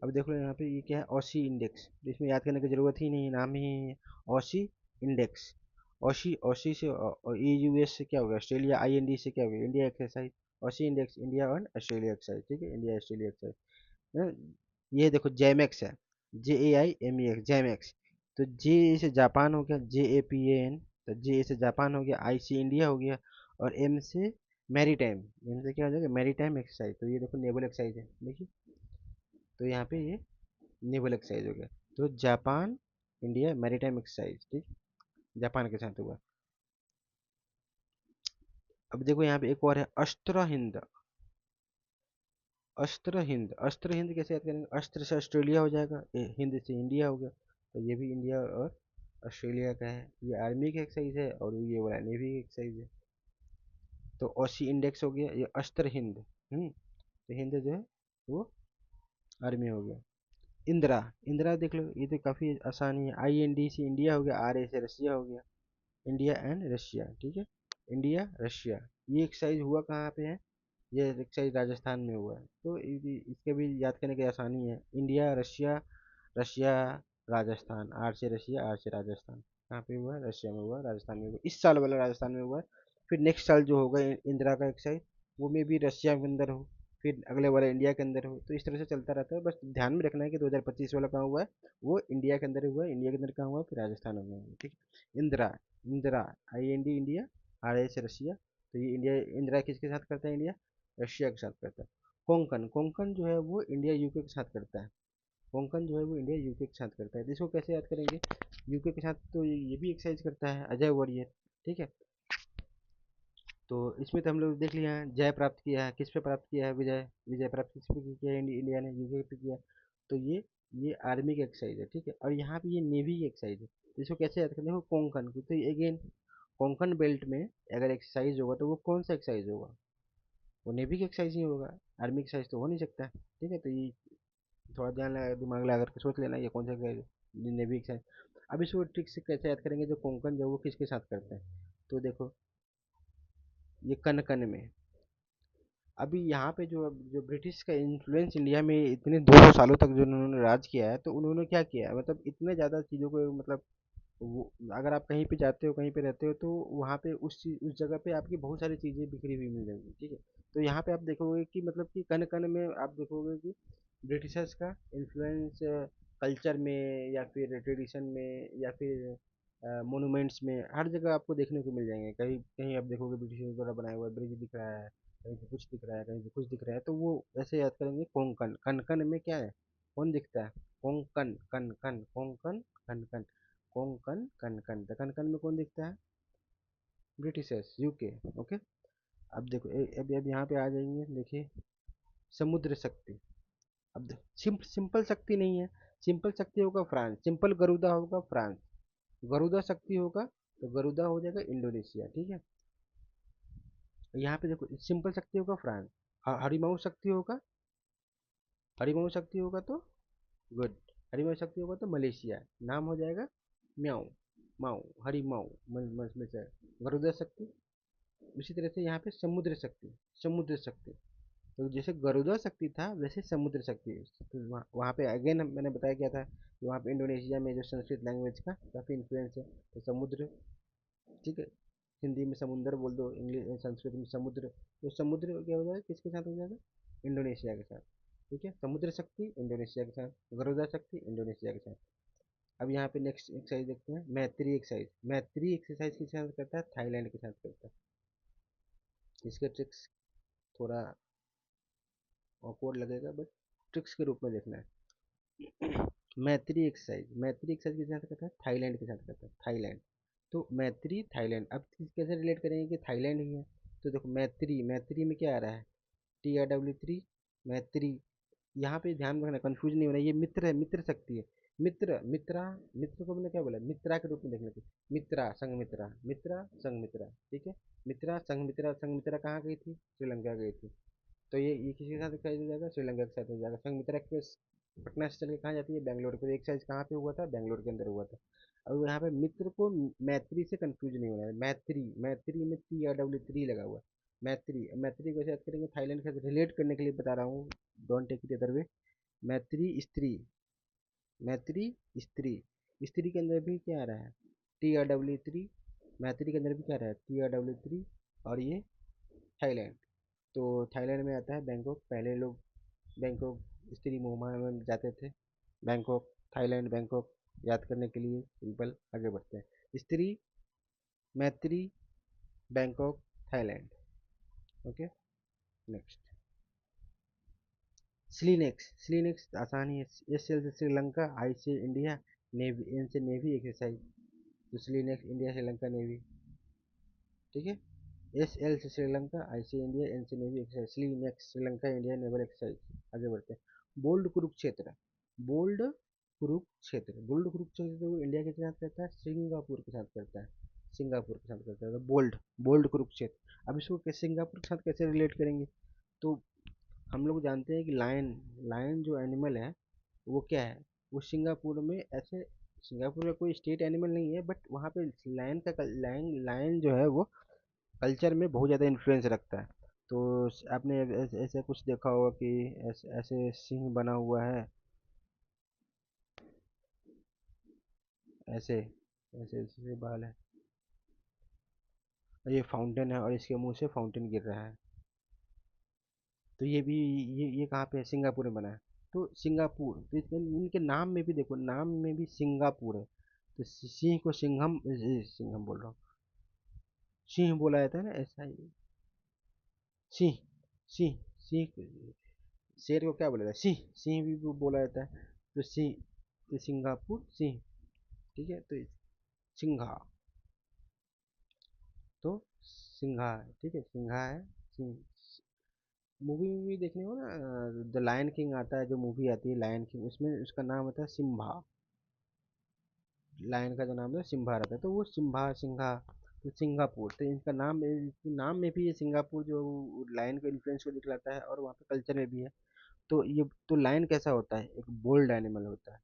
अब देख लो यहाँ पे ये क्या है, ऑसी इंडेक्स। इसमें याद करने की जरूरत ही नहीं है, नाम ही है ऑसी इंडेक्स। ऑसी, ऑसी से ई यूएस से क्या होगा, ऑस्ट्रेलिया, आई एन डी से क्या होगा, India exercise. Aussie index, India और ऑस्ट्रेलिया एक्सरसाइज, ठीक है, इंडिया ऑस्ट्रेलिया एक्सरसाइज। ये देखो जैमेक्स है, जे ए आई एम ई एक्स, जैमेक्स। तो जे से जापान हो गया, जे ए पी ए एन। तो जे से जापान हो गया, आई से इंडिया हो गया, और एम से मैरी टाइम। एम से क्या हो जाएगा, मैरी टाइम एक्सरसाइज। तो ये देखो नेवल एक्सरसाइज है, देखिए। तो यहाँ पे ये नेवल एक्सरसाइज हो गया। तो जापान, इंडिया मैरीटाइम एक्सरसाइज, ठीक, जापान के साथ हुआ। अब देखो यहाँ पे एक और है, अस्त्र हिंद। अस्त्र हिंद, अस्त्र हिंद कैसे याद करेंगे, अस्त्र से ऑस्ट्रेलिया हो जाएगा, हिंद से इंडिया हो गया। तो ये भी इंडिया और ऑस्ट्रेलिया का है। ये आर्मी की एक्सरसाइज है और ये वाला नेवी की एक्सरसाइज है। तो ओसी इंडेक्स हो गया, ये अस्त्र हिंद। तो हिंद जो है वो आर्मी हो गया। इंदिरा, इंदिरा देख लो, ये तो काफ़ी आसान ही है। आई एन डी से इंडिया हो गया, आर ए से रसिया हो गया। इंडिया एंड रशिया, ठीक है, इंडिया रशिया। ये एक्सरसाइज हुआ कहाँ पे है, ये एक्सरसाइज राजस्थान में हुआ है। तो इसके भी याद करने की आसानी है, India Russia, Russia Rajasthan, R से रशिया, आर से राजस्थान। कहाँ पे हुआ है, रशिया में हुआ, राजस्थान में हुआ, इस साल वाला राजस्थान में हुआ है। फिर नेक्स्ट साल जो होगा इंदिरा का एक्सरसाइज, वो में भी रशिया के अंदर हो, फिर अगले वाला इंडिया के अंदर हो। तो इस तरह से चलता रहता है। बस ध्यान में रखना है कि 2025 वाला कहाँ हुआ है, वो इंडिया के अंदर हुआ है, इंडिया के अंदर कहाँ हुआ है, फिर राजस्थान में हुआ है, ठीक है। Indira, Indira, I N D India, R S Russia. तो ये इंडिया, इंदिरा किसके साथ करता है, इंडिया रशिया के साथ करता है। कोंकण, कोंकण जो है वो इंडिया यूके के साथ करता है। कोंकण जो है वो इंडिया यूके के साथ करता है। तो इसको कैसे याद करेंगे, यूके के साथ, तो ये भी एक्सरसाइज करता है अजय वॉरियर, ठीक है। तो इसमें तो हम लोग देख लिया है, जय प्राप्त किया है, किस पे प्राप्त किया है, विजय। विजय प्राप्त किस पे किया है, इंडिया ने यूके पे किया। तो ये आर्मी की एक्सरसाइज है, ठीक है। और यहाँ पे ये नेवी की एक्सरसाइज है। तो इसको कैसे याद करते हो, कोंकण को। तो अगेन कोंकण बेल्ट में अगर एक्सरसाइज होगा तो वो कौन सा एक्सरसाइज होगा, वो नेवी की एक्सरसाइज ही होगा। आर्मी एक्सरसाइज तो हो नहीं सकता, ठीक है। तो ये थोड़ा ध्यान लगा, दिमाग लगा करके सोच लेना ये कौन सा एक्सरसाइज है, नेवी एक्सरसाइज। अब इसको ट्रिक से कैसे याद करेंगे, जो कोंकण जो वो किसके साथ करते हैं। तो देखो ये कन कन में, अभी यहाँ पे जो जो ब्रिटिश का इन्फ्लुएंस इंडिया में इतने 200 सालों तक जो उन्होंने राज किया है, तो उन्होंने क्या किया है, मतलब इतने ज़्यादा चीज़ों को, मतलब वो अगर आप कहीं पे जाते हो, कहीं पे रहते हो, तो वहाँ पे उस जगह पे आपकी बहुत सारी चीज़ें बिखरी हुई मिल जाएंगी, ठीक है। तो यहाँ पे आप देखोगे कि मतलब कि कण कण में आप देखोगे कि ब्रिटिशर्स का इन्फ्लुएंस कल्चर में या फिर ट्रेडिशन में या फिर मोनूमेंट्स में हर जगह आपको देखने को मिल जाएंगे। कहीं कहीं आप देखोगे ब्रिटिशर्स द्वारा बनाया हुआ ब्रिज दिख रहा है, कहीं पे कुछ दिख रहा है, कहीं पे कुछ दिख रहा है। तो वो ऐसे याद करेंगे, कोंकण कण कण में क्या है, कौन दिखता है, कोंकण कण कण कोंकण कण कण कोंकण कण कण। तो कण कण में कौन दिखता है, ब्रिटिशर्स, यूके। ओके। अब देखो अब यहाँ पे आ जाएंगे, देखिए समुद्र शक्ति। अब सिंपल शक्ति नहीं है, सिंपल शक्ति होगा फ्रांस, सिंपल गरुदा होगा फ्रांस, गरुदा शक्ति होगा तो गरुदा हो जाएगा इंडोनेशिया, ठीक है। यहाँ पे देखो सिंपल शक्ति होगा फ्रांस, हरिमाऊ शक्ति होगा, हरिमाऊ शक्ति होगा तो गुड, हरिमाऊ शक्ति होगा तो मलेशिया, नाम हो जाएगा म्याऊ, माऊ, हरिमाऊ, में से गरुदा शक्ति। उसी तरह से यहाँ पे समुद्र शक्ति, समुद्र शक्ति। तो जैसे गरुड़ा शक्ति था वैसे समुद्र शक्ति। तो वहाँ पे अगेन मैंने बताया क्या था कि वहाँ पे इंडोनेशिया में जो संस्कृत लैंग्वेज का काफ़ी इन्फ्लुएंस है, तो समुद्र, ठीक है। हिंदी में समुंदर बोल दो, इंग्लिश संस्कृत में समुद्र। तो समुद्र क्या हो जाएगा, किसके साथ हो जाएगा, इंडोनेशिया के साथ, ठीक है। समुद्र शक्ति इंडोनेशिया के साथ, गरुड़ा शक्ति इंडोनेशिया के साथ। अब यहाँ पे नेक्स्ट एक्सरसाइज देखते हैं, मैत्री एक्सरसाइज। मैत्री एक्सरसाइज किसके साथ करता है, थाईलैंड के साथ करता है। इसके ट्रिक्स थोड़ा ऑकवर्ड लगेगा, बट ट्रिक्स के रूप में देखना है। मैत्री एक्सरसाइज, मैत्री एक्सरसाइज किसके साथ करता है, थाईलैंड के साथ करता है, थाईलैंड। तो मैत्री थाईलैंड, अब कैसे रिलेट करेंगे कि थाईलैंड ही है। तो देखो मैत्री, मैत्री में क्या आ रहा है, TRW3, मैत्री। यहाँ पे ध्यान रखना, कंफ्यूज नहीं होना, ये मित्र है, मित्र शक्ति है। मित्र, मित्रा, मित्र को मैंने क्या बोला, मित्रा के रूप में देखना चाहिए, मित्रा संग मित्रा, मित्रा संग मित्रा, ठीक है। मित्रा संग मित्रा, संग मित्रा कहाँ गई थी, श्रीलंका गई थी। तो ये किसके साथ एक्सरसाइज हो जाएगा, श्रीलंका के साथ हो जाएगा। संघमित्रा एक्सप्रेस पटना से चल के कहाँ जाती है, बैंगलोर पे। एक्सरसाइज कहाँ पे हुआ था, बैंगलोर के अंदर हुआ था। अब यहाँ पे मित्र को मैत्री से कंफ्यूज नहीं होना है, मैत्री, मैत्री में TRW3 लगा हुआ है। मैत्री, मैत्री को ऐसे याद करेंगे, थाईलैंड के साथ रिलेट करने के लिए बता रहा हूँ, don't take it other way. Maitri स्त्री, मैत्री स्त्री, स्त्री के अंदर भी क्या आ रहा है, TRW3। मैत्री के अंदर भी क्या आ रहा है, TRW3। और ये थाईलैंड, तो थाईलैंड में आता है बैंकॉक। पहले लोग बैंकॉक स्त्री मोहमा में जाते थे। बैंकॉक, थाईलैंड, बैंकॉक याद करने के लिए सिंपल आगे बढ़ते हैं, स्त्री, मैत्री, बैंकॉक, थाईलैंड। ओके। नेक्स्ट स्लीनेक्स, स्लीनेक्स आसान ही है। एस से श्रीलंका, आई से इंडिया, नेवी, एन से नेवी एक्सरसाइज। तो स्लीनेक्स इंडिया श्रीलंका नेवी, ठीक है। SL से श्रीलंका, आई से इंडिया, एन से navy exercise, SLINEX Sri Lanka India naval exercise. आगे बढ़ते हैं, bold Kurukshetra, bold Kurukshetra, bold Kurukshetra तो इंडिया के साथ करता है, सिंगापुर के साथ करता है, सिंगापुर के साथ करता है। तो बोल्ड, बोल्ड कुरुक्षेत्र। अब इसको सिंगापुर के साथ कैसे रिलेट करेंगे, तो हम लोग जानते हैं कि लायन, लायन जो एनिमल है वो क्या है, वो सिंगापुर में ऐसे, सिंगापुर का कोई स्टेट एनिमल नहीं है, बट वहाँ पे लायन का, लायन, लायन जो है वो कल्चर में बहुत ज़्यादा इन्फ्लुएंस रखता है। तो आपने ऐसे कुछ देखा होगा कि ऐसे ऐसे सिंह बना हुआ है, ऐसे ऐसे ऐसे बाल है, और ये फाउंटेन है और इसके मुंह से फाउंटेन गिर रहा है। तो ये भी, ये कहाँ पे है, सिंगापुर में बना है। तो सिंगापुर, तो इनके नाम में भी देखो, नाम में भी सिंगापुर है। तो सिंह को सिंघम, सिंघम बोल रहा हूँ, सिंह बोला जाता है ना, ऐसा ही। सिंह, सिंह, सिंह, शेर को क्या बोला जाता है, सिंह, सिंह भी बोला जाता है। तो सिंह, तो सिंगापुर सिंह, ठीक है। तो सिंघा, तो सिंघा, ठीक है, सिंघा है। मूवी मूवी देखने हो ना, द लायन किंग आता है, जो मूवी आती है लायन किंग, उसमें उसका नाम होता है सिम्बा। लायन का जो नाम है सिम्बा रहता है, तो वो सिम्बा सिंघा, तो सिंगापुर, तो इनका नाम में भी ये सिंगापुर जो लायन के इन्फ्लुएंस को दिखलाता है, और वहाँ पे कल्चर में भी है। तो ये तो लायन कैसा होता है, एक बोल्ड एनिमल होता है,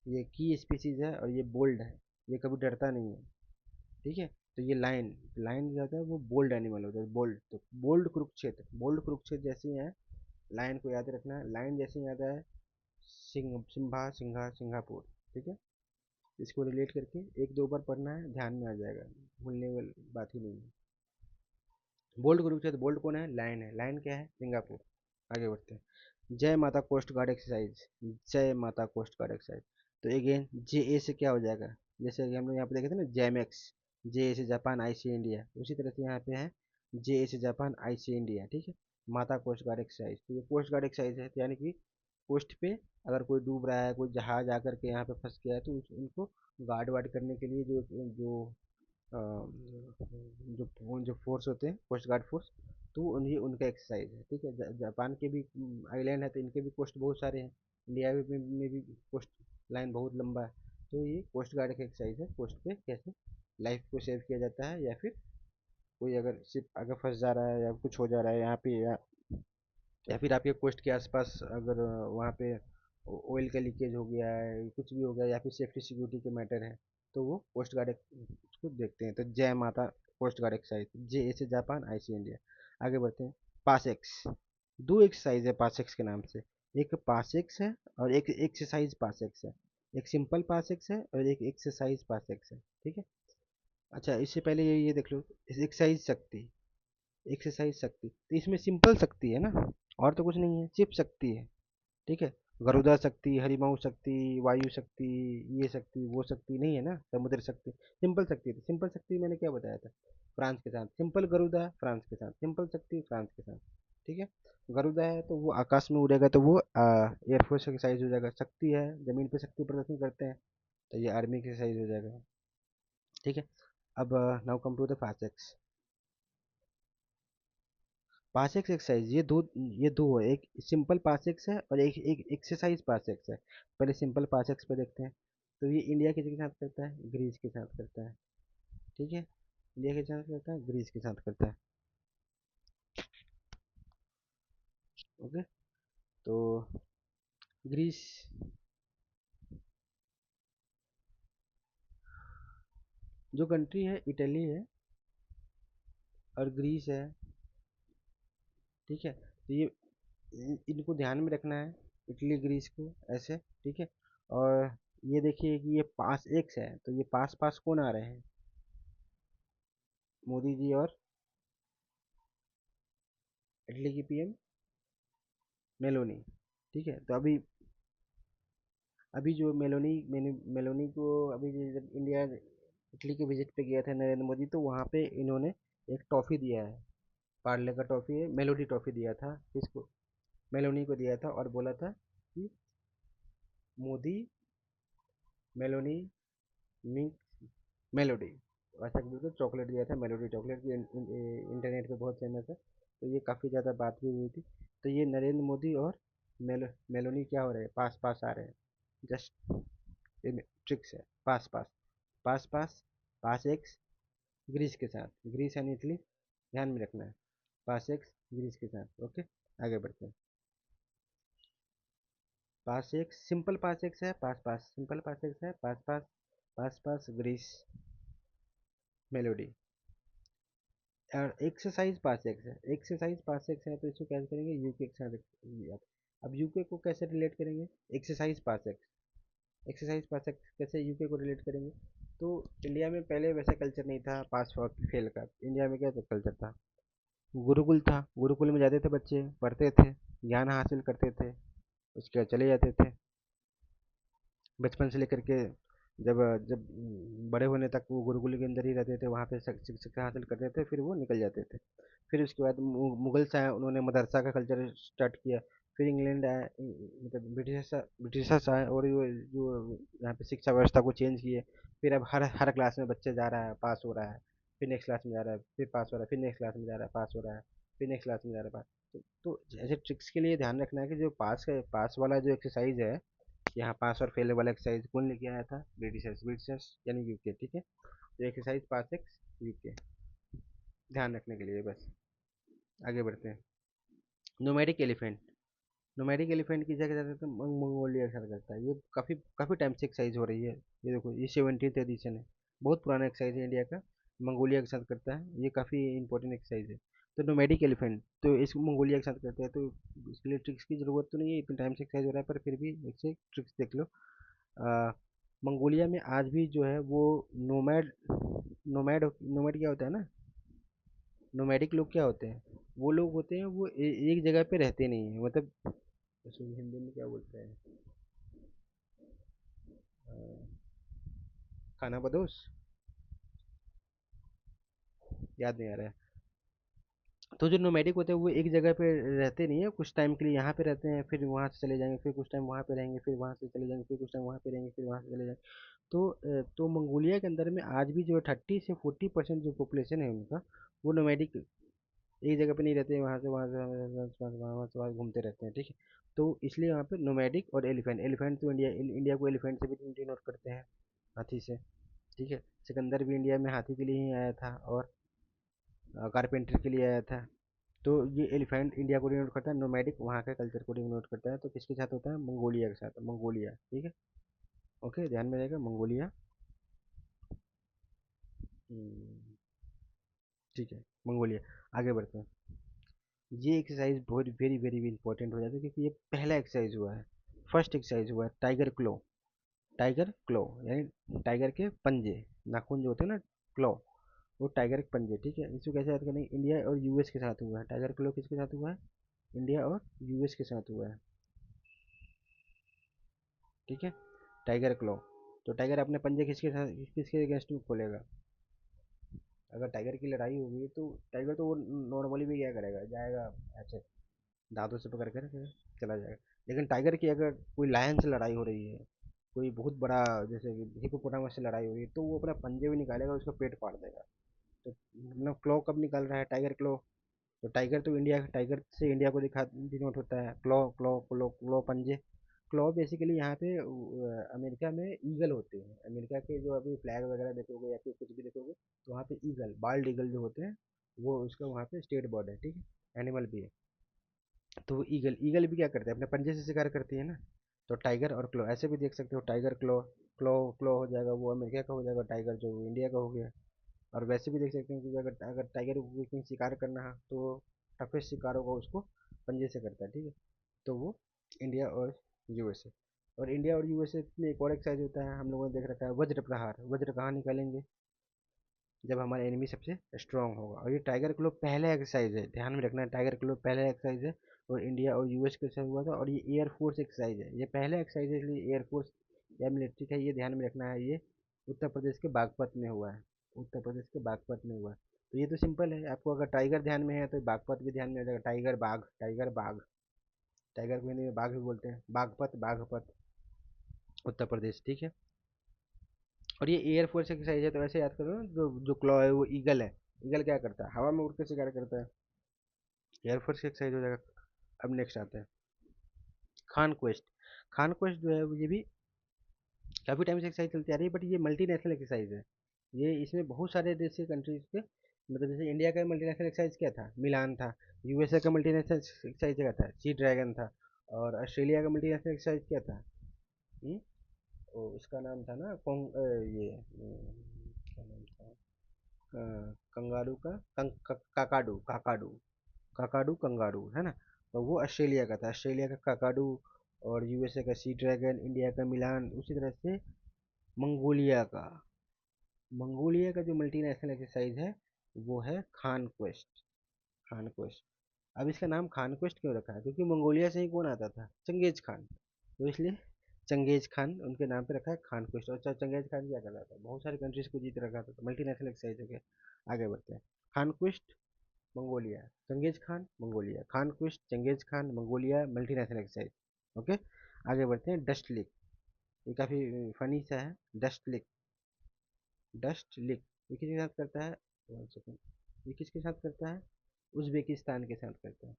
ये की स्पीसीज है और ये बोल्ड है, ये कभी डरता नहीं है, ठीक है। तो ये लायन लायन जो होता है वो बोल्ड एनिमल होता है, बोल्ड, तो बोल्ड कुरुक्षेत्र जैसे ही है, लायन को याद रखना है, लायन जैसे ही याद आए, सिम्बा सिंघा सिंगापुर, ठीक है। इसको रिलेट करके एक दो बार पढ़ना है, ध्यान में आ जाएगा, भूलने वाली बात ही नहीं है। बोल्ड कुरुक्षेत्र, बोल्ड कौन है, लायन है, लायन क्या है, सिंगापुर। आगे बढ़ते हैं, जय माता कोस्ट गार्ड एक्सरसाइज, जय माता कोस्ट गार्ड एक्सरसाइज। तो अगेन जे ए से क्या हो जाएगा, जैसे कि हम लोग यहाँ पे देखे थे ना जैमेक्स, जे ए से जापान, आई से इंडिया, उसी तरह से यहाँ पे है जे ए से जापान, आई से इंडिया, ठीक है। माता कोस्ट गार्ड एक्सरसाइज, तो ये कोस्ट गार्ड एक्सरसाइज है, तो यानी कि कोस्ट पे अगर कोई डूब रहा है, कोई जहाज आकर के यहाँ पे फंस गया है, तो उनको गार्ड वार्ड करने के लिए जो जो जो फोर्स होते हैं, कोस्ट गार्ड फोर्स, तो उन्हीं उनका एक्सरसाइज है, ठीक है। जापान के भी आइलैंड है, तो इनके भी कोस्ट बहुत सारे हैं, इंडिया में भी कोस्ट लाइन बहुत लंबा है। तो ये कोस्ट गार्ड का एक्सरसाइज है, कोस्ट पे कैसे लाइफ को सेव किया जाता है, या फिर कोई अगर शिप अगर फंस जा रहा है या कुछ हो जा रहा है यहाँ पे, या फिर आपके कोस्ट के आसपास अगर वहाँ पे ऑयल का लीकेज हो गया है, कुछ भी हो गया, या फिर सेफ्टी सिक्योरिटी के मैटर है, तो वो कोस्ट गार्ड उसको देखते हैं। तो जय माता कोस्ट गार्ड एक्सरसाइज, जे ए से जापान, आई से इंडिया। आगे बढ़ते हैं, पास एक्स, दो एक्सरसाइज है पास एक्स के नाम से, एक पास एक्स है और एक एक्सरसाइज पास एक्स है, एक सिंपल पास एक्स है और एक एक्सरसाइज पास एक्स है, ठीक है। अच्छा, इससे पहले ये देख लो, एक्सरसाइज शक्ति, एक्सरसाइज शक्ति, तो इसमें सिंपल शक्ति है ना, और तो कुछ नहीं है, सिर्फ शक्ति है, ठीक है। गरुड़ा शक्ति, हरिमाऊ शक्ति, वायु शक्ति, ये शक्ति वो शक्ति नहीं है ना, समुद्र शक्ति, सिंपल शक्ति थी। सिंपल शक्ति मैंने क्या बताया था, फ्रांस के साथ सिंपल गरुड़ा, फ्रांस के साथ सिंपल शक्ति, फ्रांस के साथ, ठीक है। गरुड़ा है तो वो आकाश में उड़ेगा, तो वो एयरफोर्स एक्सरसाइज हो जाएगा, शक्ति है जमीन पे शक्ति प्रदर्शन करते हैं, तो ये आर्मी की एक्सरसाइज हो जाएगा, ठीक है। अब now come to the fast X, pass X exercise, ये दो है, एक सिंपल पास एक्स है और एक एक एक्सरसाइज पास एक्स है। पहले सिंपल पास एक्स पे देखते हैं, तो ये इंडिया किसके साथ करता है, ग्रीस के साथ करता है, ठीक है। इंडिया के साथ करता है, ग्रीस के साथ करता है, ओके। तो ग्रीस, जो कंट्री है इटली है और ग्रीस है, ठीक है। तो ये इनको ध्यान में रखना है, इटली ग्रीस को ऐसे, ठीक है। और ये देखिए कि ये पास एक्स है, तो ये पास पास कौन आ रहे हैं, मोदी जी और इटली की पीएम मेलोनी, ठीक है। तो अभी अभी जो मेलोनी को अभी जब इंडिया इटली के विजिट पे गया था नरेंद्र मोदी, तो वहाँ पे इन्होंने एक टॉफ़ी दिया है, पार्ले का टॉफ़ी है, मेलोडी टॉफ़ी दिया था, किसको, मेलोनी को दिया था, और बोला था कि मोदी मेलोनी मिंक मेलोडी, ऐसा बिल्कुल चॉकलेट दिया था, मेलोडी चॉकलेट की इंटरनेट पे बहुत फेमस है, तो ये काफ़ी ज़्यादा बात भी हुई थी। तो ये नरेंद्र मोदी और मेलोनी क्या हो रहे हैं, पास पास आ रहे हैं, जस्ट ट्रिक्स है, पास पास, पास पास, पास एक्स ग्रीस के साथ, ग्रीस एंड इटली ध्यान में रखना है, पास एक्स ग्रीस के साथ, ओके। आगे बढ़ते हैं, पास एक्स सिंपल पास एक्स है, पास पास सिंपल पास एक्स है, पास पास, पास पास ग्रीस मेलोडी, और एक्सरसाइज पास एक्स है, एक्सरसाइज पास एक्स है, तो इसको कैसे करेंगे, यूके के साथ। अब यूके को कैसे रिलेट करेंगे, एक्सरसाइज पास एक्स, एक्सरसाइज पास एक्स कैसे यूके को रिलेट करेंगे। तो इंडिया में पहले वैसा कल्चर नहीं था पास और फेल का, इंडिया में क्या कल्चर था, गुरुकुल था, गुरुकुल में जाते थे बच्चे, पढ़ते थे, ज्ञान हासिल करते थे, उसके बाद चले जाते थे, बचपन से लेकर के जब जब बड़े होने तक वो गुरुकुल के अंदर ही रहते थे, वहाँ पे शिक्षा हासिल करते थे, फिर वो निकल जाते थे। फिर उसके बाद मुगल्स आए, उन्होंने मदरसा का कल्चर स्टार्ट किया, फिर इंग्लैंड आए, मतलब ब्रिटिशर्स आए, और जो यहाँ पे शिक्षा व्यवस्था को चेंज किए, फिर अब हर हर क्लास में बच्चे जा रहा है, पास हो रहा है, फिर नेक्स्ट क्लास में जा रहा है, फिर पास हो रहा है, फिर नेक्स्ट क्लास में जा रहा है, पास हो रहा है, फिर नेक्स्ट क्लास में जा रहा है, पास। तो ऐसे ट्रिक्स के लिए ध्यान रखना है कि जो पास वाला जो एक्सरसाइज है, यहाँ पास और फेल वाला एक्सरसाइज कौन लेके आया था? ब्रिटिशर्स, ब्रिटिशर्स यानी यूके, ठीक है। तो एक्सरसाइज पास एक्स यूके, ध्यान रखने के लिए बस। आगे बढ़ते हैं। नोमैडिक एलिफेंट, नोमैडिक एलिफेंट की जगह जाते तो मंगोलिया एक्सरसाइज करता है। ये काफ़ी काफ़ी टाइम से एक्सरसाइज हो रही है। ये देखो, ये 17th एडिशन है, बहुत पुराना एक्सरसाइज है इंडिया का। मंगोलिया के साथ करता है, ये काफ़ी इंपॉर्टेंट एक्सरसाइज है। तो नोमैडिक एलिफेंट तो इस मंगोलिया के साथ करते हैं, तो इसके लिए ट्रिक्स की ज़रूरत तो नहीं है, इतने टाइम से एक्सरसाइज हो रहा है, पर फिर भी एक से ट्रिक्स देख लो। आ, मंगोलिया में आज भी जो है वो नोमैड, नोमैड क्या होता है ना, नोमैडिक लोग क्या होते हैं? वो लोग होते हैं, वो एक जगह पे रहते नहीं है, मतलब उसको हिंदी में क्या बोलते हैं, अ, खाना बदोश, याद नहीं आ रहा है। तो जो नोमैडिक होते हैं वो एक जगह पे रहते नहीं है, कुछ टाइम के लिए यहाँ पे रहते हैं, फिर वहाँ से चले जाएंगे, फिर कुछ टाइम वहाँ पे रहेंगे, फिर वहाँ से चले जाएंगे, फिर कुछ टाइम वहाँ पे रहेंगे, फिर वहाँ से चले जाएंगे। तो मंगोलिया के अंदर में आज भी जो 30 से 40% जो पॉपुलेशन है उनका, वो नोमैडिक, एक जगह पे नहीं रहते, वहाँ से वहाँ से वहाँ घूमते रहते हैं, ठीक है। तो इसलिए वहाँ पे नोमैडिक और एलिफेंट, एलिफेंट तो इंडिया को एलिफेंट से भी डिनोट करते हैं, हाथी से, ठीक है। सिकंदर भी इंडिया में हाथी के लिए ही आया था, और कारपेंटर के लिए आया था। तो ये एलिफेंट इंडिया को डिनोट करता है, नोमैडिक वहाँ के कल्चर को डिनोट करता है। तो किसके साथ होता है? मंगोलिया के साथ, मंगोलिया, ठीक है। ओके, ध्यान में रहेगा मंगोलिया। हम्म, ठीक है, मंगोलिया। आगे बढ़ते हैं। ये एक्सरसाइज बहुत वेरी वेरी इंपॉर्टेंट हो जाता है, क्योंकि ये पहला एक्सरसाइज हुआ है, फर्स्ट एक्सरसाइज हुआ है टाइगर क्लो। टाइगर क्लो यानी टाइगर के पंजे, नाखून जो होते हैं ना, क्लो, वो टाइगर के पंजे, ठीक है। इसको कैसे याद करेंगे? इंडिया और यूएस के साथ हुआ है टाइगर क्लो, किसके साथ हुआ है? इंडिया और यूएस के साथ हुआ है, ठीक है। टाइगर क्लो, तो टाइगर अपने पंजे किसके साथ, किसके अगेंस्ट में खोलेगा? अगर टाइगर की लड़ाई होगी तो टाइगर तो वो नॉर्मली भी क्या करेगा, जाएगा ऐसे दांतों से पकड़ कर फिर चला जाएगा। लेकिन टाइगर की अगर कोई लायन से लड़ाई हो रही है, कोई बहुत बड़ा, जैसे हिपोपोटामस से लड़ाई हो रही है, तो वो अपना पंजे भी निकालेगा, उसका पेट फाड़ देगा। तो मतलब क्लॉ कब निकाल रहा है? Tiger claw. तो टाइगर तो इंडिया, टाइगर से इंडिया को दिखा डिनोट होता है, क्लॉ क्लॉ क्लॉ क्लॉ पंजे। क्लॉ बेसिकली यहाँ पे अमेरिका में ईगल होते हैं, अमेरिका के जो अभी फ्लैग वगैरह देखोगे या फिर कुछ भी देखोगे, तो वहाँ पे ईगल, बाल्ड ईगल जो होते हैं, वो उसका वहाँ पे स्टेट बर्ड है, ठीक है, एनिमल भी है। तो वो ईगल, ईगल भी क्या करते हैं? अपने पंजे से शिकार करती है ना। तो टाइगर और क्लो ऐसे भी देख सकते हो, टाइगर क्लो, क्लो क्लो हो जाएगा वो अमेरिका का, हो जाएगा टाइगर जो इंडिया का हो गया। और वैसे भी देख सकते हैं कि अगर अगर टाइगर को कहीं शिकार करना है तो टफेस्ट शिकार होगा उसको पंजे से करता है, ठीक है। तो वो इंडिया और यूएसए, और इंडिया और यूएसए में एक और एक्सरसाइज होता है, हम लोगों ने देख रखा है, वज्र प्रहार। वज्र कहाँ निकालेंगे? जब हमारा एनिमी सबसे स्ट्रांग होगा। और ये टाइगर क्लब पहला एक्सरसाइज है, ध्यान में रखना, टाइगर क्लब पहला एक्सरसाइज है, और इंडिया और यूएस के साथ हुआ था। और ये एयरफोर्स एक्सरसाइज है, ये पहला एक्सरसाइज है, इसलिए एयरफोर्स या मिलिट्री का, ये ध्यान में रखना है। ये उत्तर प्रदेश के बागपत में हुआ है, उत्तर प्रदेश के बागपत में हुआ है। तो ये तो सिंपल है, आपको अगर टाइगर ध्यान में है तो बागपत भी ध्यान में आ जाएगा, टाइगर बाघ, टाइगर बाघ, टाइगर को हिंदी में बाघ भी बोलते हैं, बागपत, बागपत, उत्तर प्रदेश, ठीक है। और ये एयरफोर्स एक्सरसाइज है, तो ऐसे याद करो ना, जो जो क्लॉ है वो ईगल है। ईगल क्या करता है? हवा में उड़ के शिकार करता है। एयरफोर्स की एक्सरसाइज हो जाएगा। अब नेक्स्ट आते हैं खान क्वेस्ट। खान क्वेस्ट जो है ये भी काफ़ी टाइम से एक्सरसाइज चलती आ रही है, बट ये मल्टी नेशनल एक्सरसाइज है। ये इसमें बहुत सारे देश के कंट्रीज के, मतलब जैसे इंडिया का मल्टी नेशनल एक्सरसाइज क्या था? मिलान था। यूएसए का मल्टी नेशनल एक्सरसाइज क्या था? सी ड्रैगन था। और ऑस्ट्रेलिया का मल्टी नेशनल एक्सरसाइज क्या था? हम्म? ओ, उसका नाम था ना ये क्या नाम था? कंगारू का काकाडू, काकाडू, काकाडू कंगारू है ना। तो वो ऑस्ट्रेलिया का था, ऑस्ट्रेलिया का काकाडू। और यूएसए का सी ड्रैगन, इंडिया का मिलान, उसी तरह से मंगोलिया का, मंगोलिया का जो मल्टीनेशनल एक्सरसाइज है वो है खान क्वेस्ट, खान क्वेस्ट। अब इसका नाम खान क्वेस्ट क्यों रखा है? क्योंकि मंगोलिया से ही कौन आता था? Genghis Khan. तो इसलिए चंगेज खान उनके नाम पे रखा है खान क्वेस्ट। और चंगेज खान क्या कर रहा था? बहुत सारे कंट्रीज को जीत रखा था, तो मल्टीनेशनल एक्सरसाइज हो गया। आगे बढ़ते हैं। Khan quest, Mongolia, Genghis Khan, Mongolia, khan quest, Genghis Khan, Mongolia, multinational exercise. Okay, आगे बढ़ते हैं। डस्ट लिक, ये काफ़ी फनी सा है। डस्ट लिक, डस्ट लिक, ये किसके साथ करता है? वन सेकेंड, ये किसके साथ करता है? उज़्बेकिस्तान के साथ करता है।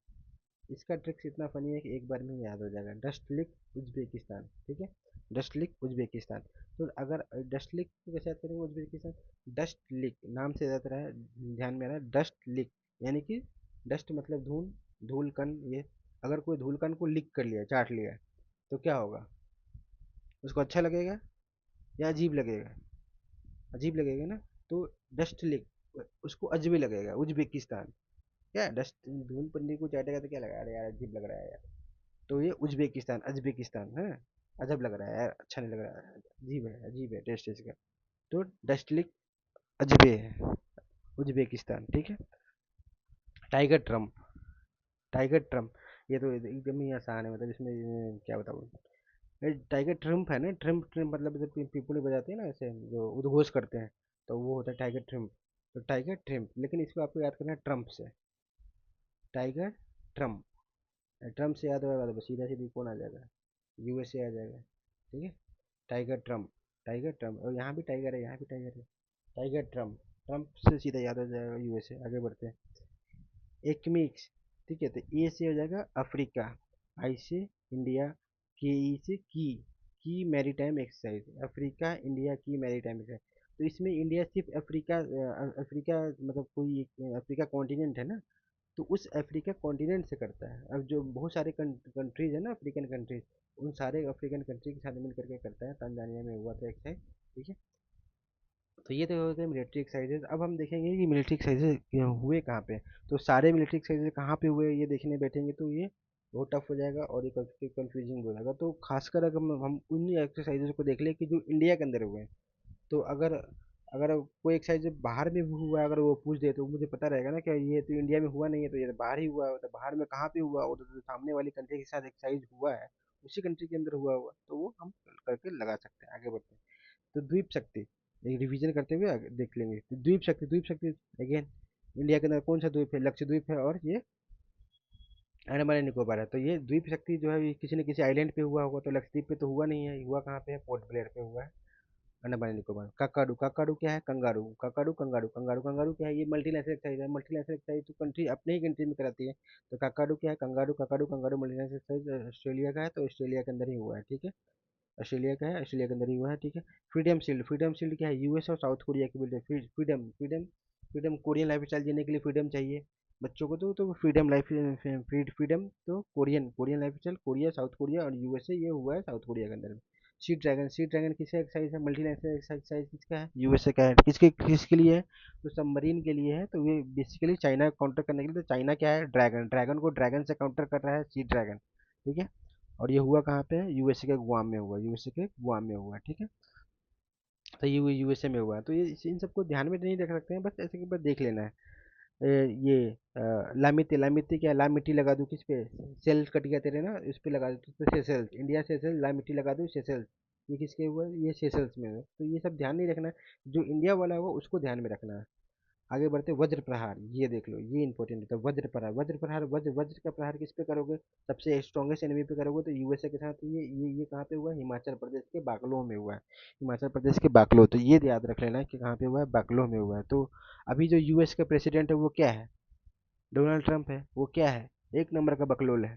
इसका ट्रिक्स इतना फनी है कि एक बार में याद हो जाएगा, डस्ट लिक उज़्बेकिस्तान, ठीक है, डस्ट लिक उज़्बेकिस्तान। तो अगर डस्ट लिक को कैसे याद करेंगे उज़्बेकिस्तान? डस्ट लिक नाम से याद रहा है, ध्यान में आ रहा है, डस्ट लिक यानी कि डस्ट मतलब धूल, धूल कण, ये अगर कोई धूल कण को लिक कर लिया, चाट लिया, तो क्या होगा? उसको अच्छा लगेगा या अजीब लगेगा? अजीब लगेगा ना। तो डस्ट लिक, उसको अजबी लगेगा, उज़्बेकिस्तान। क्या डस्ट धूल पन्नी को चाटेगा तो क्या लगा, अरे यार अजीब लग रहा है यार। तो ये उज़्बेकिस्तान, अजबेकिस्तान है, अजब लग रहा है यार, अच्छा नहीं लग रहा है, अजीब है, अजीब है टेस्ट इसका। तो डस्टलिक अजबे है, उज़्बेकिस्तान, ठीक है। टाइगर ट्रम्प, टाइगर ट्रम्प, ये तो एकदम ही आसान है, मतलब इसमें क्या बताऊँ। ये टाइगर ट्रम्प है ना, ट्रम्प ट्रम्प मतलब जब पीपल बजाते हैं ना ऐसे जो उद्घोष करते हैं, तो वो होता है टाइगर ट्रम्प। तो टाइगर ट्रम्प, लेकिन इसको आपको याद करना है ट्रम्प से, टाइगर ट्रम्प। ट्रम्प से याद होगा तो सीधा सीधी कौन आ जाएगा? यूएसए आ जाएगा, ठीक है। टाइगर ट्रम्प, टाइगर ट्रम्प, और यहाँ भी टाइगर है, यहाँ भी टाइगर है, टाइगर ट्रम्प, ट्रम्प से सीधा याद हो जाएगा यूएसए। आगे बढ़ते हैं। एक्मिक्स, ठीक है, तो ए से हो जाएगा अफ्रीका, आई से इंडिया, के ई से की मैरीटाइम एक्सरसाइज, अफ्रीका इंडिया की मैरीटाइम एक्सरसाइज। तो इसमें इंडिया सिर्फ अफ्रीका, अफ्रीका मतलब कोई अफ्रीका कॉन्टिनेंट है ना, तो उस अफ्रीका कॉन्टिनेंट से करता है। अब जो बहुत सारे कंट्रीज है ना, अफ्रीकन कंट्रीज, उन सारे अफ्रीकन कंट्री के साथ मिल करके करता है। तंजानिया में हुआ था एक्सरसाइज, ठीक है। तो ये तो हो गए मिलिट्री एक्सरसाइजेज। अब हम देखेंगे कि मिलिट्री एक्सरसाइजेज हुए कहाँ पे। तो सारे मिलिट्री एक्सरसाइजेज कहाँ पे हुए ये देखने बैठेंगे तो ये बहुत टफ हो जाएगा और ये कंफ्यूजिंग हो जाएगा। तो खासकर अगर हम उन एक्सरसाइजेज को देख ले कि जो इंडिया के अंदर हुए हैं, तो अगर अगर कोई एक्सरसाइज बाहर में भी हुआ है, अगर वो पूछ दे तो मुझे पता रहेगा ना कि ये तो इंडिया में हुआ नहीं है, तो ये तो बाहर ही हुआ है। तो बाहर में कहाँ पे हुआ, वो तो सामने वाली कंट्री के साथ एक्सरसाइज हुआ है, उसी कंट्री के अंदर हुआ हुआ, तो वो हम करके लगा सकते हैं। आगे बढ़ते हैं। तो द्वीप शक्ति, एक रिवीजन करते हुए आगे देख लेंगे। तो द्वीप शक्ति, द्वीप शक्ति अगेन इंडिया के अंदर कौन सा द्वीप है? लक्षद्वीप है, और ये अंडमान एंड निकोबार है। तो ये द्वीप शक्ति जो है ये किसी न किसी आइलैंड पे हुआ होगा, तो लक्षद्वीप पे तो हुआ नहीं है, हुआ कहाँ पे है? पोर्ट ब्लेयर पे हुआ है, Andaman and Nicobar. Kakadu, Kakadu क्या है? Kangaroo, Kakadu kangaroo, kangaroo kangaroo क्या है? ये मल्टीनेशनल एक्सरसाइज है, मल्टीनेशनल एक्सरसाइज तो कंट्री अपने ही कंट्री में कराती है। तो काकाडू क्या है? Kangaroo, Kakadu kangaroo multinational exercise Australia का है, तो ऑस्ट्रेलिया के अंदर ही हुआ है, ठीक है। ऑस्ट्रेलिया का है, ऑस्ट्रेलिया के अंदर ही हुआ है, ठीक है। फ्रीडम शील्ड, फ्रीडम शील्ड क्या है? यूएस और साउथ कोरिया की बिल्ड है। Freedom, freedom, freedom, Korean life style जीने के लिए फ्रीडम चाहिए बच्चों को, तो फ्रीडम लाइफ, फ्रीडम तो Korean, Korean life style, Korea, south Korea और यूएसए, ये हुआ है साउथ कोरिया के अंदर में। सी ड्रैगन, सी ड्रैगन किसका एक्सरसाइज है? मल्टीनेशनल एक्सरसाइज किसका है? यूएसए का है। किसके किसके लिए है? तो सबमरीन के लिए है। तो ये बेसिकली चाइना को काउंटर करने के लिए। तो चाइना क्या है? ड्रैगन, ड्रैगन को ड्रैगन से काउंटर कर रहा है सी ड्रैगन, ठीक है। और ये हुआ कहाँ पे है? यूएसए के गुआम में हुआ, यूएसए के गुआम में हुआ, ठीक है। तो ये यूएसए में हुआ, तो ये इन सबको ध्यान में नहीं रख सकते हैं, बस ऐसे के बस देख लेना है। ये लामिती, लामिती क्या है? ला मिट्टी लगा दूँ किस पे? सेल कट गया तेरे ना, इस पे लगा दूँ तो सेशल्स, इंडिया सेशल्स, ला मिट्टी लगा दूँ सेशल्स। ये किसके हुआ है? ये सेशल्स में है। तो ये सब ध्यान नहीं रखना है, जो इंडिया वाला होगा उसको ध्यान में रखना है। आगे बढ़ते, वज्र प्रहार, ये देख लो, ये इंपॉर्टेंट है। तो वज्र प्रहार, वज्र प्रहार, वज्र वज्र का प्रहार किस पे करोगे? सबसे स्ट्रॉन्गेस्ट एनिमी पे करोगे, तो यूएसए के साथ। ये कहाँ पे हुआ है? हिमाचल प्रदेश के बाकलो में हुआ है, हिमाचल प्रदेश के बाकलो। तो ये याद रख लेना कि कहाँ पे हुआ है? बाकलो में हुआ है। तो अभी जो यूएस का प्रेसिडेंट है वो क्या है? डोनाल्ड ट्रंप है। वो क्या है? एक नंबर का बकलोल है,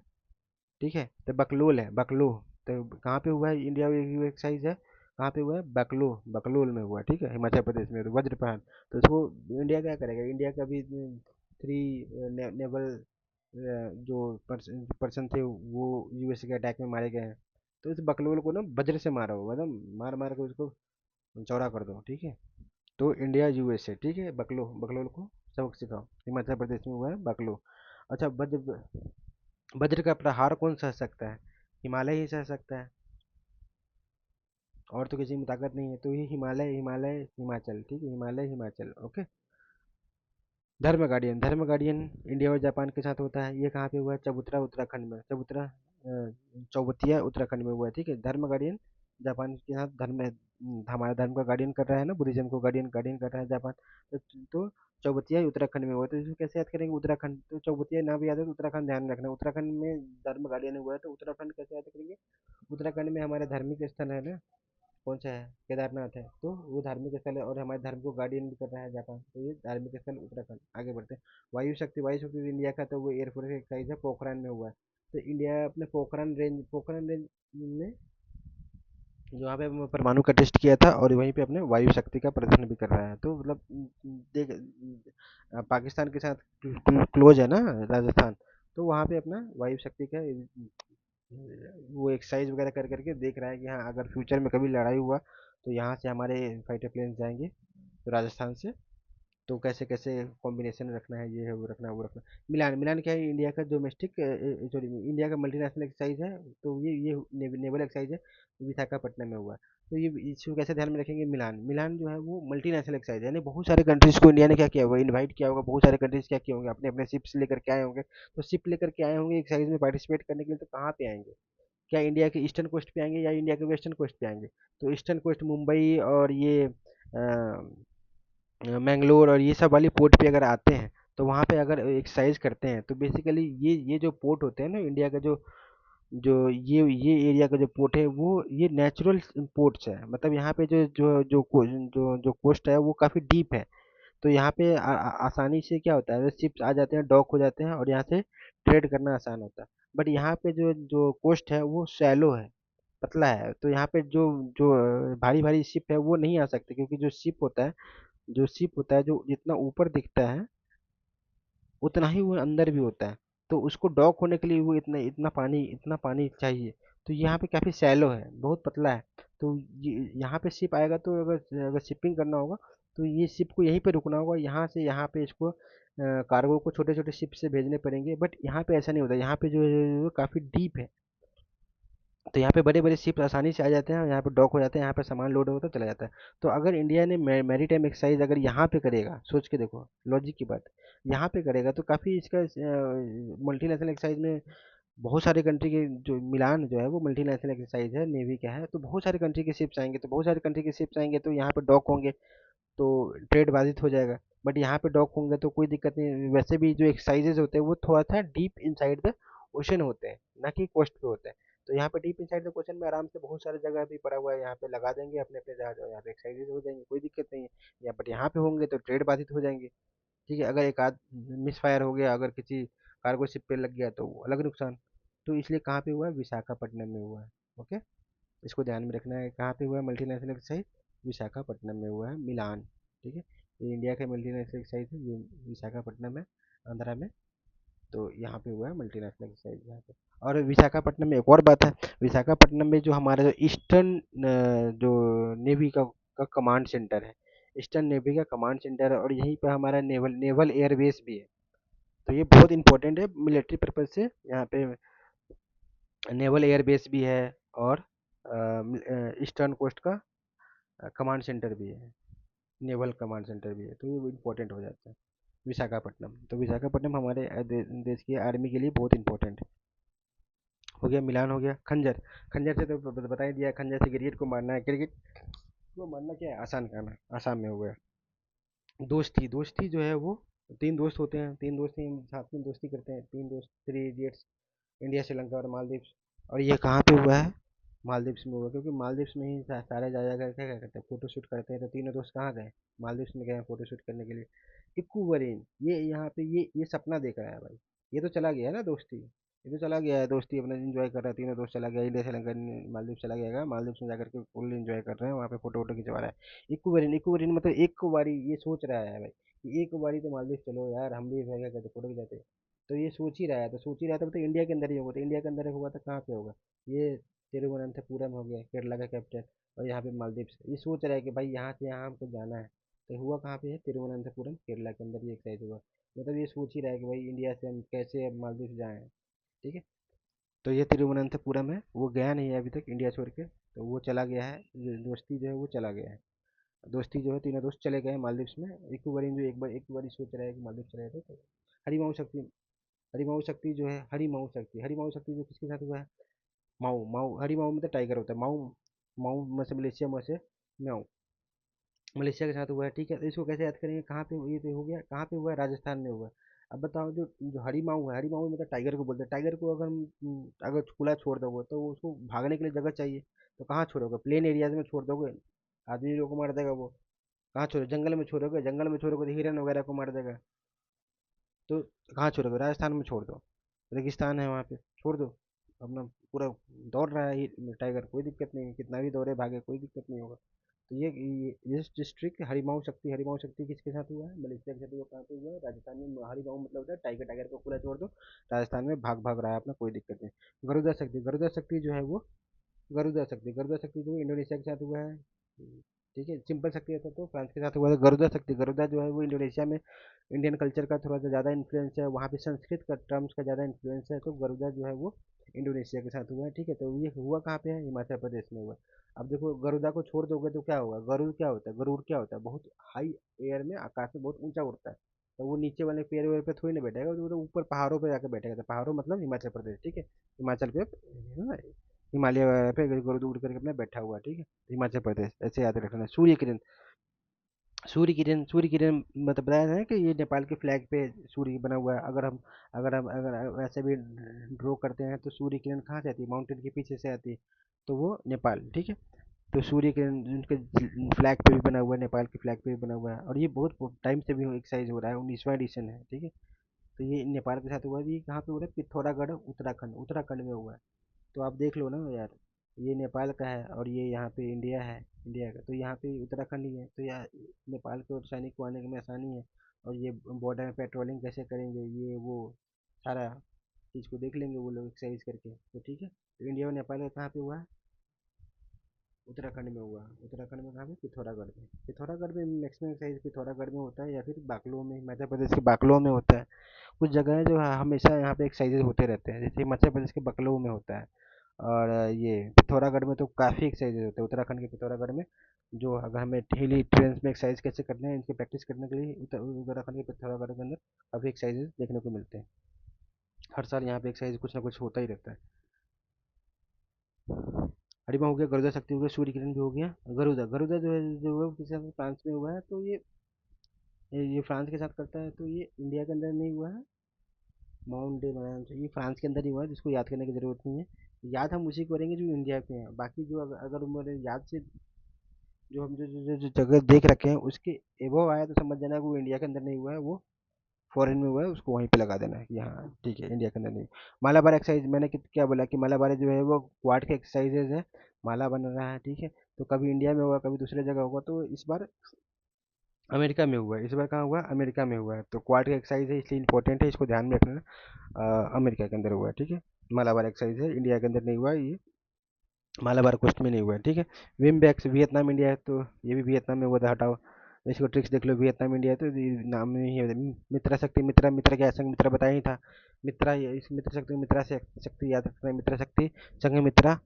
ठीक है। तो बकलोल है, बकलो। तो कहाँ पे हुआ है? इंडिया में एक्सरसाइज है, कहाँ पे हुआ है? बकलो, बकलोल में हुआ, ठीक है, हिमाचल प्रदेश में। तो वज्रप्रहार, तो इसको इंडिया क्या करेगा? इंडिया का भी थ्री नेवल जो पर्सन थे वो यूएसए के अटैक में मारे गए हैं। तो इस बकलोल को ना वज्र से मारो, मतलब मार मार के उसको चौड़ा कर दो, ठीक है। तो इंडिया यूएसए, ठीक है। बकलो, बकलोल को सबक सिखाओ। हिमाचल प्रदेश में हुआ है बकलो। अच्छा, वज्र, वज्र का प्रहार कौन सह सकता है? हिमालय ही सह सकता है, और तो किसी में ताकत नहीं है। तो ये हिमालय, हिमालय हिमाचल, ठीक है, हिमालय हिमाचल, ओके। धर्म गार्डियन, धर्म गार्डियन इंडिया और जापान के साथ होता है। ये कहाँ पे हुआ है? चबूतरा उत्तराखंड में, चबूतरा चौबतिया उत्तराखंड में हुआ है, ठीक है। धर्म गार्डियन जापान के साथ, हमारे धर्म का गार्डियन कर रहा है ना, बुद्धिज्म को गार्डियन गार्डियन कर रहा है जापान। तो चौबतिया उत्तराखंड में हुआ है। तो इसको कैसे याद करेंगे? उत्तराखंड, तो चौबतिया ना भी याद है तो उत्तराखंड ध्यान रखना। उत्तराखंड में धर्म गार्डियन हुआ है, तो उत्तराखंड कैसे याद करेंगे? उत्तराखंड में हमारे धार्मिक स्थल है ना, कौन सा है? केदारनाथ है, तो वो धार्मिक स्थल है और हमारे धर्म को गार्डियन भी कर रहा है जापान, तो ये धार्मिक स्थल उत्तराखंड। आगे बढ़ते हैं। वायु शक्ति तो इंडिया का, तो वो एयरफोर्स एक्सरसाइज है, पोखरान में हुआ है। तो इंडिया अपने पोखरान रेंज में जो वहाँ पे परमाणु का टेस्ट किया था, और वहीं पे अपने वायु शक्ति का प्रदर्शन भी कर रहा है। तो मतलब देख, पाकिस्तान के साथ क्लोज है ना राजस्थान, तो वहाँ पे अपना वायु शक्ति का वो एक्सरसाइज वगैरह कर करके देख रहा है कि हाँ, अगर फ्यूचर में कभी लड़ाई हुआ तो यहाँ से हमारे फाइटर प्लेन जाएंगे, तो राजस्थान से, तो कैसे कैसे कॉम्बिनेशन रखना है, ये है वो रखना है वो रखना है। मिलान मिलान क्या है? इंडिया का डोमेस्टिक, सॉरी, इंडिया का मल्टीनेशनल एक्सरसाइज है। तो ये नेवल एक्सरसाइज है, विशाखापट्टनम में हुआ है। तो ये इसको कैसे ध्यान में रखेंगे? मिलान मिलान जो है वो मल्टीनेशनल एक्सरसाइज है, यानी बहुत सारे कंट्रीज को इंडिया ने क्या किया होगा, इन्वाइट किया होगा। बहुत सारे कंट्रीज क्या किए होंगे, अपने अपने शिप्स लेकर के आए होंगे। तो शिप लेकर के आए होंगे एक्सरसाइज में पार्टिसिपेट करने के लिए, तो कहाँ पे आएंगे? क्या इंडिया के ईस्टर्न कोस्ट पे आएंगे या इंडिया के वेस्टर्न कोस्ट पे आएंगे? तो ईस्टर्न कोस्ट मुंबई और ये मैंगलोर और ये सब वाली पोर्ट पे अगर आते हैं, तो वहाँ पे अगर एक्सरसाइज करते हैं, तो बेसिकली ये जो पोर्ट होते हैं ना इंडिया का, जो जो ये एरिया का जो पोर्ट है, वो ये नेचुरल पोर्ट्स है। मतलब यहाँ पे जो कोस्ट है वो काफ़ी डीप है। तो यहाँ पे आसानी से क्या होता है, शिप्स आ जाते हैं, डॉक हो जाते हैं, और यहाँ से ट्रेड करना आसान होता है। बट यहाँ पे जो जो कोस्ट है वो शैलो है, पतला है। तो यहाँ पे जो जो भारी भारी शिप है वो नहीं आ सकते, क्योंकि जो शिप होता है जो जितना ऊपर दिखता है उतना ही वो अंदर भी होता है। तो उसको डॉक होने के लिए वो इतना पानी चाहिए। तो यहाँ पे काफ़ी सैलो है, बहुत पतला है। तो यहाँ पे शिप आएगा, तो अगर अगर शिपिंग करना होगा, तो ये शिप को यहीं पे रुकना होगा। यहाँ से यहाँ पे इसको कार्गो को छोटे छोटे शिप से भेजने पड़ेंगे। बट यहाँ पे ऐसा नहीं होता, यहाँ पे जो है वो काफ़ी डीप है। तो यहाँ पे बड़े बड़े शिप आसानी से आ जाते हैं, यहाँ पे डॉक हो जाते हैं, यहाँ पे सामान लोड होता है, चला जाता है। तो अगर इंडिया ने मैरीटाइम एक्सरसाइज अगर यहाँ पे करेगा, सोच के देखो, लॉजिक की बात, यहाँ पे करेगा, तो काफ़ी इसका मल्टीनेशनल एक्सरसाइज में बहुत सारे कंट्री के, जो मिलान जो है वो मल्टीनेशनल एक्सरसाइज है, नेवी का है, तो बहुत सारे कंट्री के शिप्स आएंगे, तो बहुत सारे कंट्री के शिप्स आएंगे, तो यहाँ पे डॉक होंगे, तो ट्रेड बाधित हो जाएगा। बट यहाँ पे डॉक होंगे तो कोई दिक्कत नहीं। वैसे भी जो एक्सरसाइजेज होते हैं वो थोड़ा सा डीप इनसाइड द ओशन होते हैं, ना कि कोस्ट पे होते हैं। तो यहाँ पे डीप इनसाइड द ओशन में आराम से बहुत सारी जगह भी पड़ा हुआ है, यहाँ पे लगा देंगे अपने अपने जहाज, और यहाँ पे एक्सरसाइजेज हो जाएंगी, कोई दिक्कत नहीं है। यहाँ पे होंगे तो ट्रेड बाधित हो जाएंगे। ठीक है, अगर एक आध मिस फायर हो गया, अगर किसी कार्गो शिप पे लग गया, तो वो अलग नुकसान। तो इसलिए कहाँ पे हुआ है? विशाखापट्टनम में हुआ है। ओके, इसको ध्यान में रखना है। कहाँ पे हुआ है मल्टीनेशनल एक्सरसाइज? विशाखापट्टनम में हुआ है, मिलान। ठीक है, ये इंडिया का मल्टीनेशनल एक्सरसाइज है, ये विशाखापट्टनम है, आंध्रा में। तो यहाँ पे हुआ है मल्टीनेशनल एक्सरसाइज यहाँ पे। और विशाखापट्टनम में एक और बात है, विशाखापट्टनम में जो हमारा जो ईस्टर्न जो नेवी का कमांड सेंटर है, ईस्टर्न नेवी का कमांड सेंटर है, और यहीं पे हमारा नेवल नेवल एयरबेस भी है। तो ये बहुत इंपॉर्टेंट है मिलिट्री पर्पज से, यहाँ पे नेवल एयरबेस भी है, और ईस्टर्न कोस्ट का कमांड सेंटर भी है, नेवल कमांड सेंटर भी है। तो ये इम्पोर्टेंट हो जाता है विशाखापट्टनम। तो विशाखापट्टनम हमारे देश की आर्मी के लिए बहुत इंपॉर्टेंट हो गया। मिलान हो गया। खंजर, खंजर से तो बता ही दिया, खंजर से क्रिकेट को मारना है। क्रिकेट को मारना क्या है? आसान काम है, आसाम में हो गया। दोस्ती, दोस्ती जो है वो, तीन दोस्त होते हैं, तीन दोस्त हैं, साथ में दोस्ती करते हैं, तीन दोस्त, थ्री इडियट्स। इंडिया, श्रीलंका और मालदीव्स। और ये कहाँ पे हुआ है? मालदीव्स में हुआ, क्योंकि मालदीव्स में ही सारे जा जा करके क्या करते हैं, फोटो शूट करते हैं। तो तीनों दोस्त कहाँ गए? मालदीव्स में गए हैं फोटो शूट करने के लिए। इक्कू ये यहाँ पे ये सपना देख रहा है भाई। ये तो चला गया है ना दोस्ती, ये तो चला गया है दोस्ती, अपना एंजॉय कर रहा है। तीनों दोस्त चला गया, इंडिया श्रीलंका मालदीव चला गया, मालदीव्स में जाकर के फुल एंजॉय कर रहे हैं, वहाँ पे फोटो वोटो खिंचवा रहा है। इक्कू मतलब एक बारी ये सोच रहा है भाई कि एक बारी तो मालदीव चलो यार, हम भी क्या कहते फोटो खिंचाते। तो ये सोच ही रहा है, तो सोच ही रहा था, तो इंडिया के अंदर ही होगा। तो इंडिया के अंदर होगा तो कहाँ पे होगा? ये तिरुवनंतपुरम हो गया, केरला का कैपिटल, और यहाँ पे मालदीव्स। ये सोच रहा है कि भाई यहाँ से यहाँ हमको जाना है। तो हुआ कहाँ पे है? तिरुवनंतपुरम, केरला के अंदर ये एक्सरसाइज हुआ। मतलब ये सोच ही रहा है कि भाई इंडिया से हम कैसे अब मालदीव जाएं। ठीक है, तो ये तिरुवनंतपुरम है, वो गया नहीं है अभी तक इंडिया छोड़ के, तो वो चला गया है। दोस्ती जो है वो चला गया है। दोस्ती जो है, तीनों दोस्त चले गए हैं मालदीव्स में। एक बार सोच रहा है कि मालदीव चले जाते। तो हरिमाऊ शक्ति, हरिमाऊ शक्ति जो किसके साथ हुआ है? माऊ माऊ, हरिमाऊ में तो टाइगर होता है। माऊ, माऊ में से मलेशिया में से म्याऊ, मलेशिया के साथ हुआ है। ठीक है, तो इसको कैसे याद करेंगे? कहाँ पे ये तो हो गया, कहाँ पे हुआ है? राजस्थान में हुआ है। अब बताओ, जो जो हरिमाऊ है, हरिमाऊ मतलब टाइगर को बोलते हैं। टाइगर को अगर हम अगर खुला छोड़ दोगे तो उसको भागने के लिए जगह चाहिए। तो कहाँ छोड़ोगे? प्लेन एरियाज में छोड़ दोगे, आदमी लोग को मार देगा वो। कहाँ छोड़ो? जंगल में छोड़ोगे? जंगल में छोड़ोगे तो हिरन वगैरह को मार देगा। तो कहाँ छोड़ोगे? राजस्थान में छोड़ दो, रेगिस्तान है वहाँ पे, छोड़ दो। अपना पूरा दौड़ रहा है टाइगर, कोई दिक्कत नहीं है, कितना भी दौड़े भागे कोई दिक्कत नहीं होगा। तो ये डिस्ट्रिक्ट हरिमाऊ शक्ति किसके साथ हुआ है? मलेशिया के साथ हुआ। कहाँ पे हुआ है? राजस्थान में। हरिमाऊ मतलब होता है टाइगर, टाइगर को पूरा छोड़ दो, राजस्थान में भाग भाग रहा है अपना, कोई दिक्कत नहीं। गरुदा शक्ति जो है वो, गरुदा शक्ति जो इंडोनेशिया के साथ हुआ है। ठीक है, सिंपल शक्ति रहता तो फ्रांस के साथ हुआ था। गरुदा जो है वो इंडोनेशिया में इंडियन कल्चर का थोड़ा सा ज़्यादा इन्फ्लुएंस है, वहाँ पे संस्कृत का टर्म्स का ज़्यादा इन्फ्लुएंस है, तो गरुदा जो है वो इंडोनेशिया के साथ हुआ है। ठीक है, तो ये हुआ कहाँ पे है? हिमाचल प्रदेश में हुआ। अब देखो, गरुदा को छोड़ दोगे तो क्या होगा? गरुड़ क्या होता है? बहुत हाई एयर में, आकाश में बहुत ऊंचा उड़ता है। तो वो नीचे वाले पेड़ वेड़ पे थोड़ी ना बैठेगा, वो तो ऊपर पहाड़ों पे जाकर बैठेगा। तो पहाड़ों मतलब हिमाचल प्रदेश, ठीक है, हिमाचल पे है ना, हिमालय वगैरह पे गरुड़ उड़ करके अपना बैठा हुआ है। ठीक है, हिमाचल प्रदेश ऐसे याद रखना। सूर्य किरण मतलब बताया था ना कि ये नेपाल के फ्लैग पे सूर्य बना हुआ है। अगर ऐसे भी ड्रॉ करते हैं तो सूर्य किरण कहाँ से आती है? माउंटेन के पीछे से आती है, तो वो नेपाल। ठीक है, तो सूर्य किरण उनके फ्लैग पे भी बना हुआ है, नेपाल के फ्लैग पे भी बना हुआ है, और ये बहुत टाइम से भी एक्सरसाइज हो रहा है, 19वां एडिशन है। ठीक है, तो ये नेपाल के साथ हुआ है। ये कहाँ पे हो रहा है? पिथौरागढ़, उत्तराखंड, उत्तराखंड में हुआ है। तो आप देख लो ना यार, ये नेपाल का है और ये यहाँ पे इंडिया है, इंडिया का, तो यहाँ पे उत्तराखंड ही है। तो यार नेपाल के और सैनिक को आने में आसानी है, और ये बॉर्डर में पेट्रोलिंग कैसे करेंगे, ये वो सारा चीज़ को देख लेंगे वो लोग एक्सरसाइज करके। तो ठीक है, तो इंडिया और नेपाल का कहाँ पे हुआ है? उत्तराखंड में हुआ। उत्तराखंड में कहाँ पे? पिथौरागढ़ में। पिथौरागढ़ में मैक्सिमम एक्सरसाइज पिथौरागढ़ में होता है, या फिर बाकलो में, मध्य प्रदेश के बाकलो में होता है। कुछ जगह है जो हमेशा यहाँ पे एक्सरसाइजेज होते रहते हैं, जैसे हिमाचल प्रदेश के बकलो में होता है, और ये पिथौरागढ़ में तो काफ़ी एक्सरसाइजेज होते हैं। उत्तराखंड के पिथौरागढ़ में, जो अगर हमें डेली ट्रेन में एक्सरसाइज कैसे करने हैं, इनकी प्रैक्टिस करने के लिए उत्तराखंड के पिथौरागढ़ के अंदर काफ़ी एक्सरसाइजेज देखने को मिलते हैं। हर साल यहाँ पे एक्सरसाइज कुछ ना कुछ होता ही रहता है। हरिमा हो गया, गरुदा शक्ति हो गया, सूर्य किरण भी हो गया। गरुदा गरुदा जो है वो किसी फ्रांस में हुआ है। तो ये फ्रांस के साथ करता है, तो ये इंडिया के अंदर नहीं हुआ है। माउंट डे बनाना चाहिए, ये फ्रांस के अंदर ही हुआ है, जिसको याद करने की जरूरत नहीं है। याद हम उसी को करेंगे जो इंडिया के हैं। बाकी जो अगर उन्होंने याद से जो हम जो जगह देख रखे हैं उसके एबव आया, तो समझ जाना कि वो इंडिया के अंदर नहीं हुआ है, वो फॉरेन में हुआ है, उसको वहीं पे लगा देना है कि हाँ ठीक है, इंडिया के अंदर नहीं। मालाबार एक्सरसाइज मैंने क्या बोला कि मालाबार जो है वो क्वाड के एक्सरसाइजेज है, माला बन रहा है। ठीक है, तो कभी इंडिया में होगा, कभी दूसरी जगह होगा, तो इस बार अमेरिका में हुआ है। इस बार कहाँ हुआ? अमेरिका में हुआ है। तो क्वाड का एक्सरसाइज है, इसलिए इंपॉर्टेंट है, इसको ध्यान में रखना। अमेरिका के अंदर हुआ है। ठीक है, मालाबार एक्सरसाइज है, इंडिया के अंदर नहीं हुआ है ये, मालाबार कोस्ट में नहीं हुआ है। ठीक है, विमबैक्स वियतनाम इंडिया है, तो ये भी वियतनाम में हुआ था, हटाओ। इसको ट्रिक्स देख लो, वियतनाम इंडिया है तो ये नाम में ही है। मित्रा शक्ति, मित्रा मित्रा क्या संघ मित्रा बताया ही था। मित्रा, इस मित्र शक्ति, मित्रा से शक्ति याद रखना है। मित्रा शक्ति, संघ मित्रा।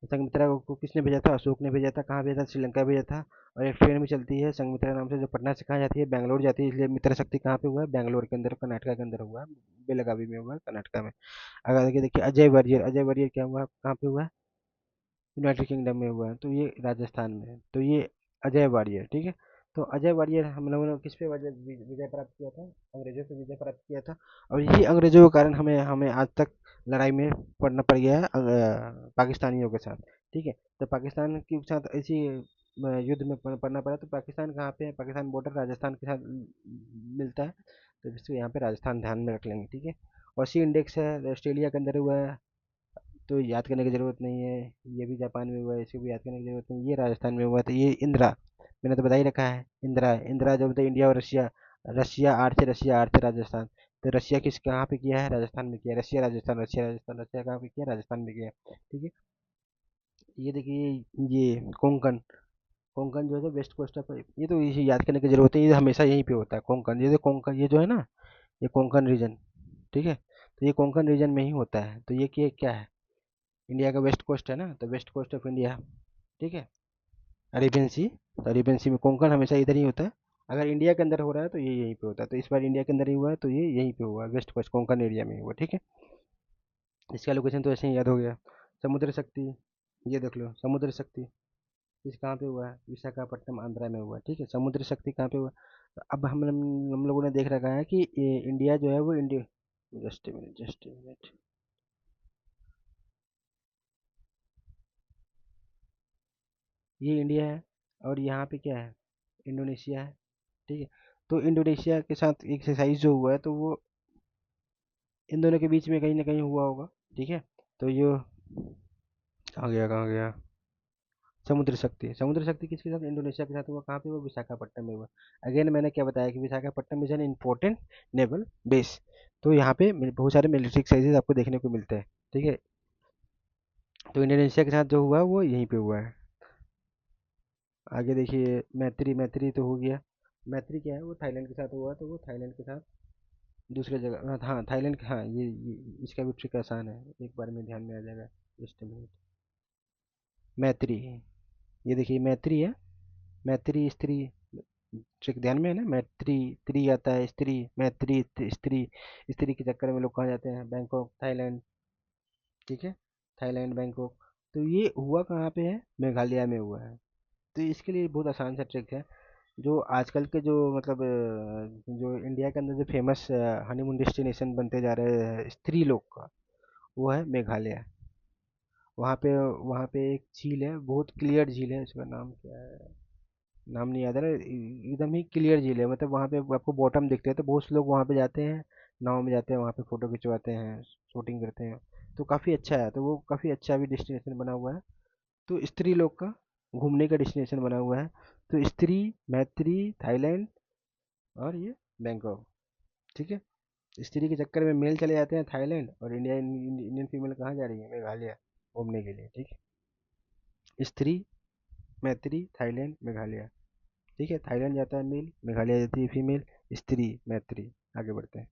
संघमित्रा को किसने भेजा था? अशोक ने भेजा था। कहाँ भेजा था? श्रीलंका भेजा था। और एक ट्रेन भी चलती है संघमित्रा नाम से, जो पटना से कहाँ जाती है? बैंगलोर जाती है। इसलिए मित्र शक्ति कहाँ पे हुआ है? बैंगलोर के अंदर, कर्नाटका के अंदर हुआ है, बेलगावी में हुआ है, कर्नाटका में। अगर देखिए अजय वरियर क्या हुआ? कहाँ पे हुआ है? यूनाइटेड किंगडम में हुआ है, तो ये राजस्थान में है। तो ये अजय वारियर। ठीक है, तो अजय वारियर हम लोगों ने किस पे विजय प्राप्त किया था? अंग्रेजों पे विजय प्राप्त किया था। और यही अंग्रेजों के कारण हमें हमें आज तक लड़ाई में पड़ना पड़ गया है पाकिस्तानियों के साथ। ठीक है, तो पाकिस्तान के साथ ऐसी युद्ध में पड़ना पड़ा। तो पाकिस्तान कहाँ पे है? पाकिस्तान बॉर्डर राजस्थान के साथ मिलता है, तो इसको यहाँ पे राजस्थान ध्यान में रख लेंगे। ठीक है, और सी इंडेक्स है, ऑस्ट्रेलिया के अंदर हुआ है, तो याद करने की ज़रूरत नहीं है। ये भी जापान में हुआ है, इसको भी याद करने की ज़रूरत नहीं है। ये राजस्थान में हुआ है। तो ये इंदिरा, मैंने तो बता ही रखा है। इंदिरा, इंदिरा जो होता है इंडिया और रशिया, रशिया आर से राजस्थान। तो रशिया किस कहाँ पे किया है? राजस्थान में किया है। Russia Rajasthan, Russia Rajasthan, Russia कहाँ पे किया? राजस्थान में किया है। ठीक है, ये देखिए, ये कोंकण, कोंकण जो है वेस्ट कोस्ट ऑफ, ये तो इसे याद करने की जरूरत है, ये हमेशा यहीं पे होता है। कोंकण, ये जो कोंकण, ये जो है ना, ये कोंकण रीजन। ठीक है, तो ये कोंकण रीजन में ही होता है। तो ये क्या है? इंडिया का वेस्ट कोस्ट है ना, तो वेस्ट कोस्ट ऑफ इंडिया। ठीक है, अरेबियन सी, तो अरेबियन सी में कोंकण हमेशा इधर ही होता है। अगर इंडिया के अंदर हो रहा है तो ये यहीं पे होता है। तो इस बार इंडिया के अंदर ही हुआ है, तो ये यहीं पे हुआ, वेस्ट कोस्ट कोंकण एरिया में हुआ। ठीक है, इसका लोकेशन तो ऐसे ही याद हो गया। समुद्र शक्ति, ये देख लो, समुद्र शक्ति इस कहाँ पे हुआ है? विशाखापट्टनम, आंध्रा में हुआ है। ठीक है, समुद्र शक्ति कहाँ पे हुआ? तो अब हम लोगों ने देख रखा है कि इंडिया जो है वो इंडिया, जस्ट ए मिनट। ये इंडिया है, और यहाँ पे क्या है, इंडोनेशिया है। ठीक है, तो इंडोनेशिया के साथ एक्सरसाइज जो हुआ है तो वो इन दोनों के बीच में कहीं ना कहीं हुआ होगा। ठीक है, तो ये कहाँ गया, कहाँ गया, समुद्र शक्ति किसके साथ, इंडोनेशिया के साथ हुआ। कहाँ पे हुआ, विशाखापट्टनम में हुआ। अगेन मैंने क्या बताया कि Visakhapatnam is an important naval base. तो यहाँ पे बहुत सारे मिलिट्री एक्सरसाइजेज आपको देखने को मिलते हैं। ठीक है, तो इंडोनेशिया के साथ जो हुआ वो यहीं पे हुआ है। आगे देखिए, मैत्री, मैत्री तो हो गया। मैत्री क्या है, वो थाईलैंड के साथ हुआ, तो वो थाईलैंड के साथ दूसरे जगह, हाँ थाईलैंड, हाँ ये इसका भी ट्रिक आसान है, एक बार में ध्यान में आ जाएगा। जस्ट मिनट, मैत्री, ये देखिए मैत्री है, मैत्री स्त्री, ट्रिक ध्यान में है ना, मैत्री, त्री आता है स्त्री, मैत्री स्त्री, स्त्री के चक्कर में लोग कहाँ जाते हैं, बैंकॉक, थाईलैंड। ठीक है, थाईलैंड, बैंकॉक। तो ये हुआ कहाँ पे है, मेघालय में हुआ है। तो इसके लिए बहुत आसान सा ट्रिक है। जो आजकल के जो मतलब जो इंडिया के अंदर जो फेमस हनीमून डेस्टिनेशन बनते जा रहे हैं स्त्री लोग का, वो है मेघालय। वहाँ पे एक झील है, बहुत क्लियर झील है, उसका नाम क्या है, नाम नहीं याद है ना, एकदम ही क्लियर झील है, मतलब वहाँ पे आपको बॉटम दिखते हैं, तो बहुत से लोग वहाँ पे जाते हैं, नाव में जाते हैं, वहाँ पे फोटो खिंचवाते हैं, शूटिंग करते हैं। तो काफ़ी अच्छा है, तो वो काफ़ी अच्छा भी डेस्टिनेशन बना हुआ है। तो स्त्री लोग का घूमने का डेस्टिनेशन बना हुआ है। तो स्त्री, मैत्री, थाईलैंड, और ये बैंकॉक। ठीक है, स्त्री के चक्कर में मेल चले जाते हैं थाईलैंड, और इंडियन फीमेल कहाँ जा रही है, मेघालय घूमने के लिए। ठीक है, स्त्री, मैत्री, थाईलैंड, मेघालय। ठीक है, थाईलैंड जाता है मेल, मेघालय जाती है फीमेल, स्त्री, मैत्री। आगे बढ़ते हैं।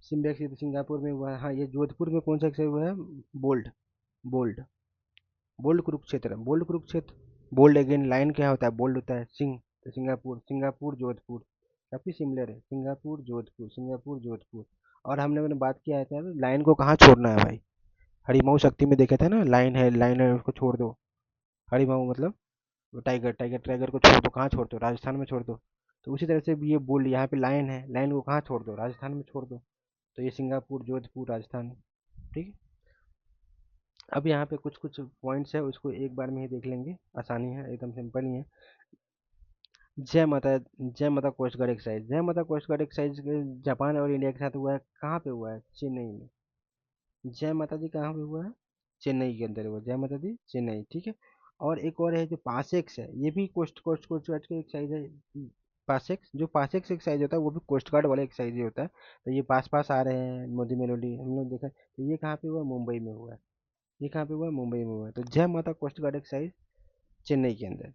सिम्बेक्स ये तो सिंगापुर में हुआ है। हाँ, ये जोधपुर में कौन सा एक्सरसाइज हुआ है, bold, bold, bold Kurukshetra, bold Kurukshetra. Bold again line क्या होता है, बोल्ड होता है सिंह, तो सिंगापुर, सिंगापुर जोधपुर, काफी सिमिलर है, सिंगापुर जोधपुर, सिंगापुर जोधपुर। और हम लोगों ने बात किया था लाइन को कहाँ छोड़ना है भाई, हरिमाऊ शक्ति में देखे थे ना, लाइन है उसको छोड़ दो। हरिमाऊ मतलब वो टाइगर, टाइगर को छोड़ दो, कहाँ छोड़ दो, राजस्थान में छोड़ दो। तो उसी तरह से भी ये बोल्ड, यहाँ पे लाइन है, लाइन को कहाँ छोड़ दो, राजस्थान में छोड़ दो। तो ये सिंगापुर, जोधपुर, राजस्थान। ठीक है, अब यहाँ पे कुछ कुछ पॉइंट्स है, उसको एक बार में ही देख लेंगे, आसानी है, एकदम सिंपल ही है। जय माता, जय माता कोस्ट गार्ड एक्सरसाइज, जय माता कोस्ट गार्ड एक्सरसाइज जापान और इंडिया के साथ हुआ है, कहाँ पे हुआ है, चेन्नई में। जय माता दी कहाँ पे हुआ है, चेन्नई के अंदर हुआ, जय माता दी चेन्नई। ठीक है, और एक और है जो पासेक्स है, ये भी कोस्ट कोस्ट कोस्ट गार्ड का एक्सरसाइज है। पासेक्स, जो पासेक्स एक्सरसाइज होता है वो भी कोस्ट गार्ड वाला एक्सरसाइज ही होता है। तो ये पास पास आ रहे हैं, मोदी मेलोडी हम लोग देखा, तो ये कहाँ पे हुआ, मुंबई में हुआ है। ये कहाँ पे हुआ, मुंबई में हुआ है। तो जय माता कोस्ट गार्ड एक्सरसाइज चेन्नई के अंदर,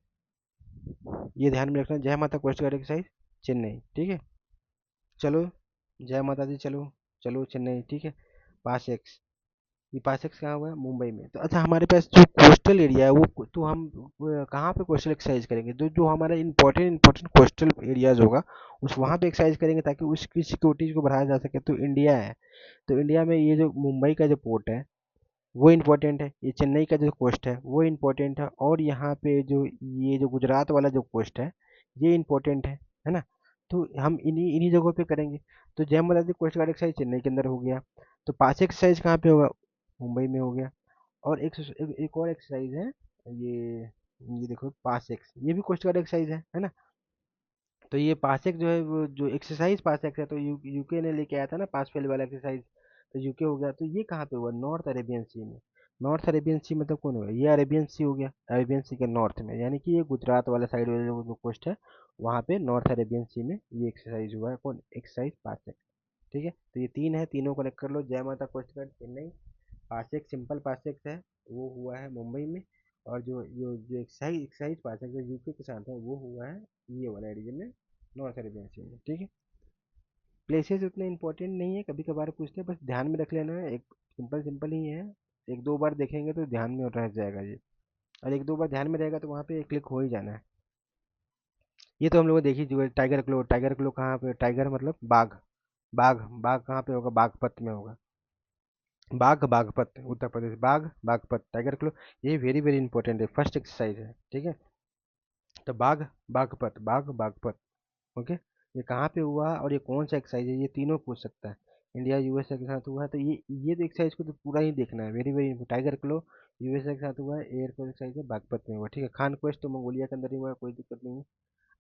ये ध्यान में रखना, जय माता कोस्ट गार्ड एक्सरसाइज चेन्नई। ठीक है, चलो, जय माता दी, चलो, चलो चेन्नई। ठीक है, पास एक्स, ये पास एक्स कहाँ हुआ है, मुंबई में। तो अच्छा, हमारे पास जो कोस्टल एरिया है वो, तो हम कहाँ पे कोस्टल एक्सरसाइज करेंगे, जो जो हमारा इंपॉर्टेंट इंपॉर्टेंट कोस्टल एरियाज होगा उस वहाँ पे एक्सरसाइज करेंगे, ताकि उसकी सिक्योरिटी को बढ़ाया जा सके। तो इंडिया है, तो इंडिया में ये जो मुंबई का जो पोर्ट है वो इम्पोर्टेंट है, ये चेन्नई का जो कोस्ट है वो इम्पोर्टेंट है, और यहाँ पे जो ये जो गुजरात वाला जो कोस्ट है ये इम्पोर्टेंट है ना। तो हम इन्हीं इन्हीं जगहों पे करेंगे। तो जय माता दी कोस्ट गार्ड एक्सरसाइज चेन्नई के अंदर हो गया। तो पास एक्सरसाइज कहाँ पे होगा, मुंबई में हो गया। और एक और एक्सरसाइज है, ये देखो पास एक्स, ये भी कोस्ट गार्ड एक्सरसाइज है ना। तो ये पासेक जो है, वो जो एक्सरसाइज पासेक है, तो यूके ने लेके आया था ना पास फेल वाला एक्सरसाइज, तो यूके हो गया। तो ये कहाँ पे हुआ, नॉर्थ अरेबियन सी में। नॉर्थ अरेबियन सी मतलब कौन होगा, ये अरेबियन सी हो गया, अरेबियन सी के नॉर्थ में, यानी कि ये गुजरात वाला साइड वाला जो कोस्ट है, वहाँ पे नॉर्थ अरेबियन सी में ये एक्सरसाइज हुआ है, कौन, एक्सरसाइज पासेक। ठीक है, तो ये तीन है, तीनों कनेक्ट कर लो, जय माता कोस्ट गार्ड चेन्नई, पासेक सिंपल पासेक है वो हुआ है मुंबई में, और जो एक्सरसाइज एक्सरसाइज पासेक जो यूके के साथ है वो हुआ है ये वाला रीजन में, नॉर्थ अरेबियन सी में। ठीक है, प्लेसेस उतने इंपॉर्टेंट नहीं है, कभी कभार पूछते हैं, बस ध्यान में रख लेना है, एक सिंपल सिंपल ही है। एक दो बार देखेंगे तो ध्यान में रह जाएगा ये, और एक दो बार ध्यान में रहेगा तो वहाँ पे क्लिक हो ही जाना है। ये तो हम लोग देखी जो टाइगर क्लो, टाइगर क्लो कहाँ पे, टाइगर मतलब बाघ, बाघ, बाघ कहाँ पे होगा, बागपत में होगा। बाघ, बागपत, उत्तर प्रदेश, बाघ, बागपत, टाइगर क्लो। ये वेरी वेरी इंपॉर्टेंट है, फर्स्ट एक्सरसाइज है। ठीक है, तो बाघ, बागपत, बाघ, बागपत। ओके, ये कहाँ पे हुआ और ये कौन सा एक्सरसाइज है, ये तीनों पूछ सकता है। इंडिया यूएसए के साथ हुआ है, तो ये तो एक्सरसाइज को तो पूरा ही देखना है, वेरी वेरी। टाइगर क्लो, यूएसए के साथ हुआ है, एयरफोर्स एक्सरसाइज है बागपत में हुआ, ठीक है। खान क्वेस्ट तो मंगोलिया के अंदर ही हुआ है, कोई दिक्कत नहीं है।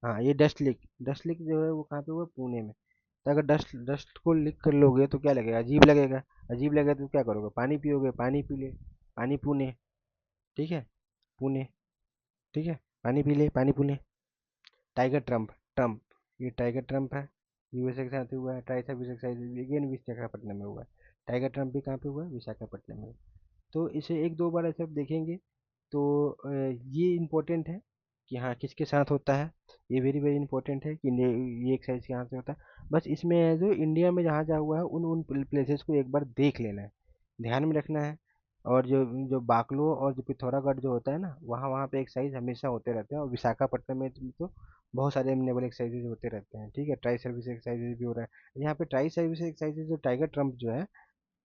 हाँ, ये डस्ट लेक जो है वो कहाँ पे हुआ, पुणे में। तो अगर डस्ट डस्ट को लिख कर लोगे तो क्या लगेगा, अजीब लगेगा। अजीब लगेगा तो क्या करोगे, पानी पियोगे, पानी पी ले, पानी पुणे, ठीक है, पुणे, ठीक है, पानी पी ले, पानी पुणे। टाइगर ट्रम्प, ट्रम्प, ये टाइगर ट्रम्प है, यूएसए के साथ हुआ है। ट्राइसेप एक्सरसाइज अगेन विशाखापट्टनम में हुआ है। टाइगर ट्रम्प भी कहाँ पे हुआ है, विशाखापट्टनम में। तो इसे एक दो बार ऐसे आप देखेंगे तो ये इम्पोर्टेंट है कि हाँ किसके साथ होता है। ये वेरी वेरी इंपॉर्टेंट है कि ये एक्सरसाइज यहाँ से होता है। बस इसमें है जो इंडिया में जहाँ जहाँ हुआ है उन उन प्लेसेस को एक बार देख लेना है, ध्यान में रखना है। और जो जो बाकलो और जो पिथौरागढ़ जो होता है ना, वहाँ वहाँ पे एक्सरसाइज हमेशा होते रहते हैं। और विशाखापट्टनम में तो बहुत सारे नेवल एक्सरसाइजेज होते रहते हैं, ठीक है। ट्राई सर्विस एक्सरसाइजेज भी हो रहा है यहाँ पे। ट्राई सर्विस एक्सरसाइजेज जो टाइगर ट्रम्प जो है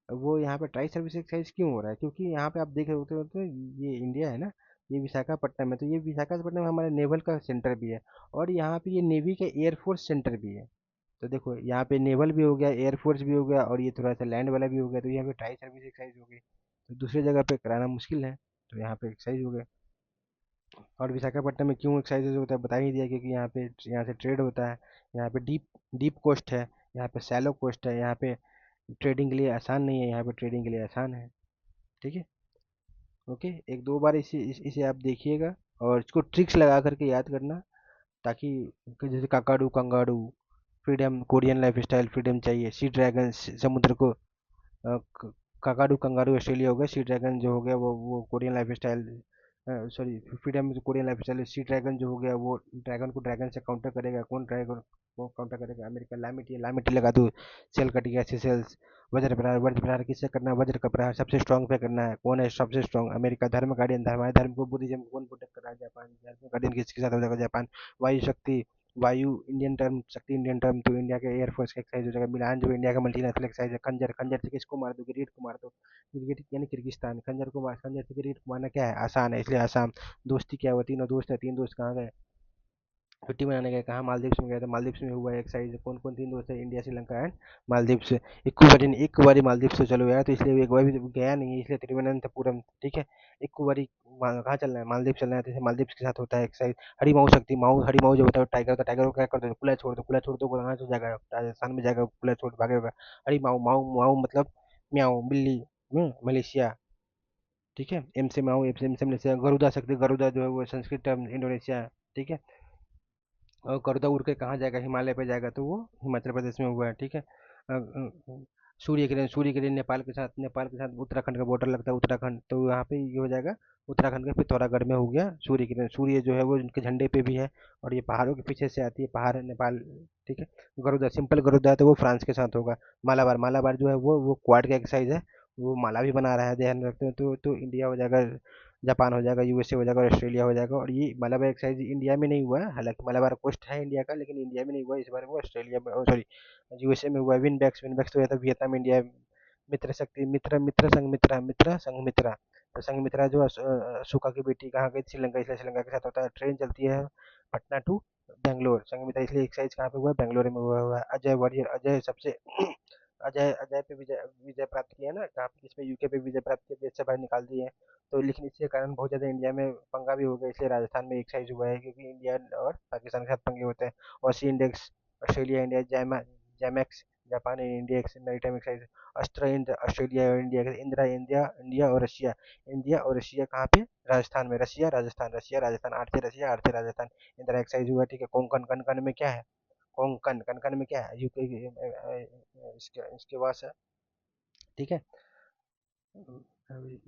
वो यहाँ पे ट्राई सर्विस एक्सरसाइज क्यों हो रहा है, क्योंकि यहाँ पे आप देख रहे होते हो तो ये इंडिया है ना, ये विशाखापट्टनम है। तो ये विशाखापट्टनम हमारे नेवल का सेंटर भी है, और यहाँ पे ये नेवी का एयरफोर्स सेंटर भी है। तो देखो यहाँ पे नेवल भी हो गया, एयरफोर्स भी हो गया, और ये थोड़ा सा लैंड वाला भी हो गया। तो यहाँ पे ट्राई सर्विस एक्सरसाइज हो गई, तो दूसरी जगह पे कराना मुश्किल है, तो यहाँ पे एक्सरसाइज हो गया। और विशाखापट्टनम में क्यों एक्सरसाइजेज होता है बता ही दिया, क्योंकि यहाँ से ट्रेड होता है। यहाँ पे डीप डीप कोस्ट है, यहाँ पे सैलो कोस्ट है। यहाँ पे ट्रेडिंग के लिए आसान नहीं है, यहाँ पे ट्रेडिंग के लिए आसान है, ठीक है। ओके, एक दो बार इसे आप देखिएगा, और इसको ट्रिक्स लगा करके याद करना, ताकि जैसे Kakadu kangaroo, freedom, Korean lifestyle, freedom चाहिए, सी ड्रैगन, समुद्र को, काकाडू कंगारू ऑस्ट्रेलिया हो गया, सी ड्रैगन जो हो गया वो Korean life style, sorry, freedom जो Korean life style, sea dragon जो हो गया वो ड्रैगन को ड्रैगन से काउंटर करेगा। कौन ड्रैगन को काउंटर करेगा, अमेरिका। लामिटी, लामिटी लगा दो, सेल कट गया, सेल्स। वज्र प्रहार, वज्र प्रहार किससे करना है, वज्र का प्रहार सबसे स्ट्रॉन्ग पे करना है। कौन है सबसे स्ट्रॉन्ग, अमेरिका। धर्म गार्डियन, हमारे धर्म को, बुद्धिज्म को कौन प्रोटेक्ट कर रहा है, जापान। धर्म गार्डियन किसके साथ हो जाएगा, जापान। वायु शक्ति, वायु इंडियन टर्म, शक्ति इंडियन टर्म, तो इंडिया के एयरफोर्स का एक्सरसाइज हो जाएगा। मिलान जो इंडिया का मल्टीनेशनल एक्सरसाइज है। खंजर, खंजर से किसको मार दो, गिरिट को मार दो। गिरगिट यानी किर्गिस्तान, खंजर को मार, खंजर से गिरगिट को मारना क्या है, आसान है, इसलिए आसाम। दोस्ती क्या हुआ, तीनों दोस्त है, तीन दोस्त कहाँ गए, छुट्टी मनाने गए, कहाँ, मालदीव्स में गए। तो मालदीव्स में हुआ है एक्सरसाइज। कौन कौन तीन दोस्त है, इंडिया, श्रीलंका एंड मालदीव्स। एक बारी मालदीव्स तो चलो यार, तो इसलिए एक बार भी गया नहीं है, इसलिए तिरुवनंतपुरम, ठीक है। एक बारी कहाँ चलना है, मालदीव चलना है, तो मालदीव्स के साथ होता है एक्सरसाइज। हरी माऊ शक्ति, माऊ, हरी माऊ जो होता है टाइगर होता है, टाइगर को क्या करते हैं, खुला छोड़ दो, खुला छोड़ दो, कहाँ से जाएगा, राजस्थान में जाएगा, खुला छोड़ भागेगा। हरी माऊ, माऊ माऊ मतलब म्याऊ, बिल्ली, मलेशिया, ठीक है। एम से माऊ, एम से मलेशिया। गरुदा शक्ति, गरुदा जो है वो संस्कृत टर्म, इंडोनेशिया, ठीक है। और गरुड़ा उड़ के कहाँ जाएगा, हिमालय पे जाएगा, तो वो हिमाचल प्रदेश में हुआ है, ठीक है। सूर्य किरण, सूर्य किरण नेपाल के साथ, नेपाल के साथ उत्तराखंड का बॉर्डर लगता है, उत्तराखंड, तो यहाँ पे ये हो जाएगा उत्तराखंड के पिथौरागढ़ में हो गया सूर्य किरण। सूर्य जो है वो इनके झंडे पे भी है, और ये पहाड़ों के पीछे से आती है, पहाड़ है नेपाल, ठीक है। गरुड़ा, सिंपल गरुड़ा है तो वो फ्रांस के साथ होगा। मालाबार, मालाबार जो है वो क्वाड का एक्सरसाइज है, वो माला भी बना रहा है, ध्यान रखते हो। तो इंडिया हो जाएगा, जापान हो जाएगा, यूएसए हो जाएगा, और ऑस्ट्रेलिया हो जाएगा। और ये मलाबार एक्सरसाइज इंडिया में नहीं हुआ है, हालांकि मलाबार कोस्ट है इंडिया का, लेकिन इंडिया में नहीं हुआ, इस बार वो ऑस्ट्रेलिया में, सॉरी, यूएसए में हुआ है। विनबैक्स, विनबैक्स तो था वियतनाम, इंडिया। मित्र शक्ति, मित्र, मित्र संघ मित्रा, मित्र संघ मित्रा। तो संघ मित्रा जो अशोका की बेटी कहाँ गई, श्रीलंका, इसलिए श्रीलंका के साथ होता है। ट्रेन चलती है पटना टू बेंगलोर, संघ मित्रा, इसलिए एक्सरसाइज कहाँ पे हुआ है, बेंगलोर में हुआ है। अजय वॉरियर, अजय सबसे अजय, अजय पे विजय, विजय प्राप्त किया ना, कहाँ पे, जिसमें यूके पे विजय प्राप्त किया, देश से बाहर निकाल दिए। तो लेकिन इसके कारण बहुत ज़्यादा इंडिया में पंगा भी हो गया, इसलिए राजस्थान में एक्सरसाइज हुआ है, क्योंकि इंडिया और पाकिस्तान के साथ पंगे होते हैं। और sea index, Australia India, JIMEX, Japan and India maritime exercise. अस्त्र, इंद्र, ऑस्ट्रेलिया और इंडिया, इंदिरा, इंडिया, इंडिया और रशिया। इंडिया और रशिया कहाँ पे, राजस्थान में। रशिया राजस्थान, रशिया राजस्थान, आठ से रशिया, आठ से राजस्थान। इंदिरा एक्सरसाइज हुआ, ठीक है। कोंकण, कनकन में क्या है, कोंकण, कनकन में क्या है, यूके, इसके इसके पास है, ठीक है।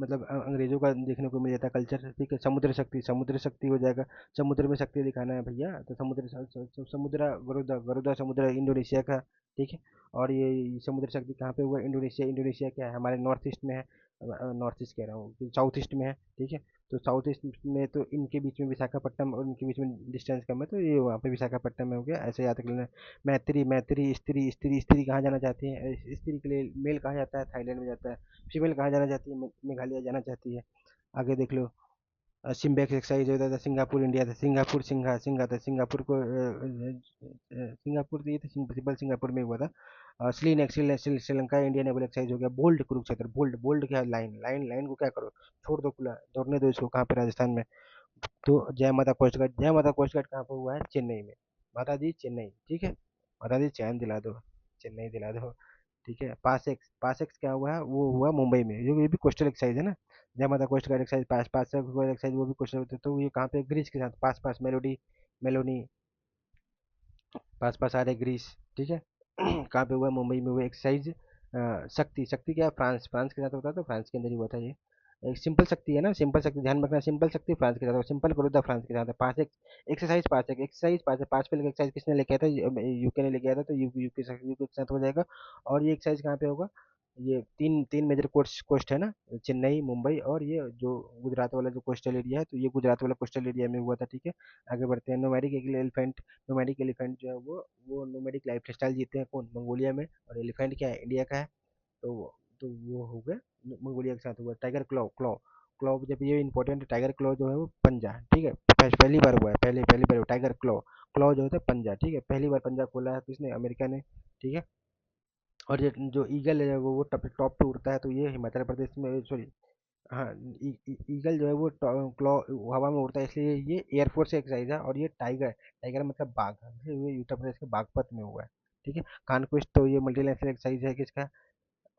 मतलब अंग्रेजों का देखने को मिल जाता है कल्चर, ठीक है। समुद्र शक्ति, समुद्र शक्ति हो जाएगा, समुद्र में शक्ति दिखाना है भैया, तो समुद्र, गरुदा, गरुदा समुद्र इंडोनेशिया का, ठीक है। और ये समुद्र शक्ति कहाँ पे हुआ, इंडोनेशिया। इंडोनेशिया क्या है, हमारे नॉर्थ ईस्ट में है, नॉर्थ ईस्ट कह रहा हूँ, साउथ ईस्ट में है, ठीक है। तो साउथ ईस्ट में तो इनके बीच में विशाखापट्टनम, और इनके बीच में डिस्टेंस कम है, तो ये वहाँ पे विशाखापट्टनम में हो गया, ऐसे याद कर लेना। मैत्री, मैत्री, स्त्री, स्त्री, स्त्री कहाँ जाना चाहती है, स्त्री के लिए मेल कहाँ जाता है, थाईलैंड में जाता है। फीमेल कहाँ जाना चाहती है, मेघालय जाना चाहती है। आगे देख लो, सिम्बेक्स एक्सरसाइज होता था, सिंगापुर इंडिया था, सिंगापुर, सिंघा, सिंघा था, सिंगापुर को सिंगापुर तो ये तो सिंपल सिंगापुर में हुआ था। श्रीलंका इंडिया नेवल एक्सरसाइज हो गया। बोल्ड कुरुक्षेत्र, बोल्ड बोल्ड क्या, लाइन लाइन लाइन को क्या करो, छोड़ दो खुला, दौड़ने दो इसको। कहाँ पे, राजस्थान में। तो जय माता कोस्ट गार्ड, जय माता कोस्ट गार्ड कहाँ पर हुआ है, चेन्नई में। माता दी चेन्नई, ठीक है। माता दी चैन दिला दो, चेन्नई दिला दो, ठीक है। पास एक्स क्या हुआ है, वो हुआ मुंबई में, जो ये भी कोस्टल एक्सरसाइज है ना। जय माता कोस्ट गार्ड एक्सरसाइज, पास एक्सरसाइज वो भी कोस्टल होते हैं। तो ये कहाँ पे, ग्रीस के साथ, पास पास मेलोडी, मेलोनी, पास पास आ रहे ग्रीस, ठीक है। कहाँ पे हुआ, मुंबई में हुआ एक्सरसाइज। शक्ति, शक्ति क्या है, फ्रांस, फ्रांस के साथ होता है, तो फ्रांस के अंदर ही हुआ था ये। एक सिंपल शक्ति है ना, सिंपल शक्ति ध्यान रखना, सिंपल शक्ति फ्रांस के साथ, सिंपल करोदा फ्रांस के साथ है। पास एक्सरसाइज, पास पास पे एक्सरसाइज किसने लेके आया था, यूके ने लेके आया था, तो यूके के साथ हो जाएगा। और ये एक्सरसाइज कहाँ पे होगा, ये तीन तीन मेजर कोस्ट कोस्ट है ना, चेन्नई, मुंबई और ये जो गुजरात वाला जो कोस्टल एरिया है, तो ये गुजरात वाला कोस्टल एरिया में हुआ था, ठीक है। आगे बढ़ते हैं। नोमैडिक एलिफेंट, नोमैडिक एलिफेंट जो है वो नोमैडिक लाइफ स्टाइल जीते हैं कौन, मंगोलिया में। और एलिफेंट क्या है, इंडिया का है। तो वो हो गया मंगोलिया के साथ हुआ। टाइगर क्लॉ, क्लॉ जब ये इंपॉर्टेंट है, टाइगर क्लॉ जो है वो पंजा, ठीक है। पहली बार हुआ है, पहली बार टाइगर क्लॉ, क्लॉ जो होता है पंजा, ठीक है। पहली बार पंजा खोला है किसने, अमेरिका ने, ठीक है। और ये जो ईगल है वो टॉप टॉप पे उड़ता है, तो ये हिमाचल प्रदेश में, सॉरी, हाँ, ईगल जो है वो क्लॉ हवा में उड़ता है, इसलिए ये एयरफोर्स एक्सरसाइज है। और ये टाइगर, टाइगर मतलब बाघ, इसलिए ये उत्तर प्रदेश के बागपत में हुआ है, ठीक है। कानक्वेस्ट, तो ये मल्टीनेशनल एक्सरसाइज है किसका,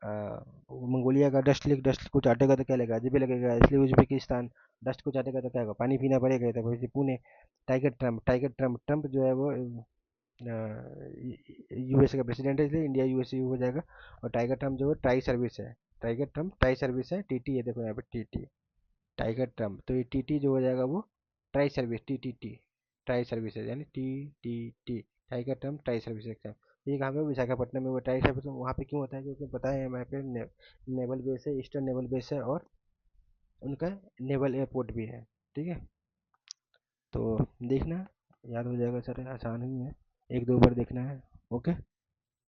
मंगोलिया का। डस्ट को चाटेगा तो क्या लगेगा, अजब ही लगेगा, इसलिए उज्बेकिस्तान। डस्ट को चाटेगा तो क्या होगा, पानी पीना पड़ेगा, तो वैसे पुणे। टाइगर ट्रम्प, ट्रम्प जो है वो यूएसए का प्रेसिडेंट है, इसलिए इंडिया यूएसए हो जाएगा। और टाइगर ट्रम्प जो है ट्राई सर्विस है, टाइगर ट्रम्प ट्राई सर्विस है, टीटी है, देखो यहाँ पे टीटी, टाइगर ट्रम्प, तो ये टीटी जो हो जाएगा वो tri service, TTT, tri services यानी TTT, tiger triumph tri service exam. ये कहाँ पे, विशाखापट्टनम में वो ट्राई सर्विस, वहाँ पे क्यों होता है, क्योंकि पता है वहाँ पे नेवल बेस है, ईस्टर्न नेवल बेस है, और उनका नेवल एयरपोर्ट भी है, ठीक है। तो देखना, याद हो जाएगा सर, आसान ही है, एक दो बार देखना है। ओके।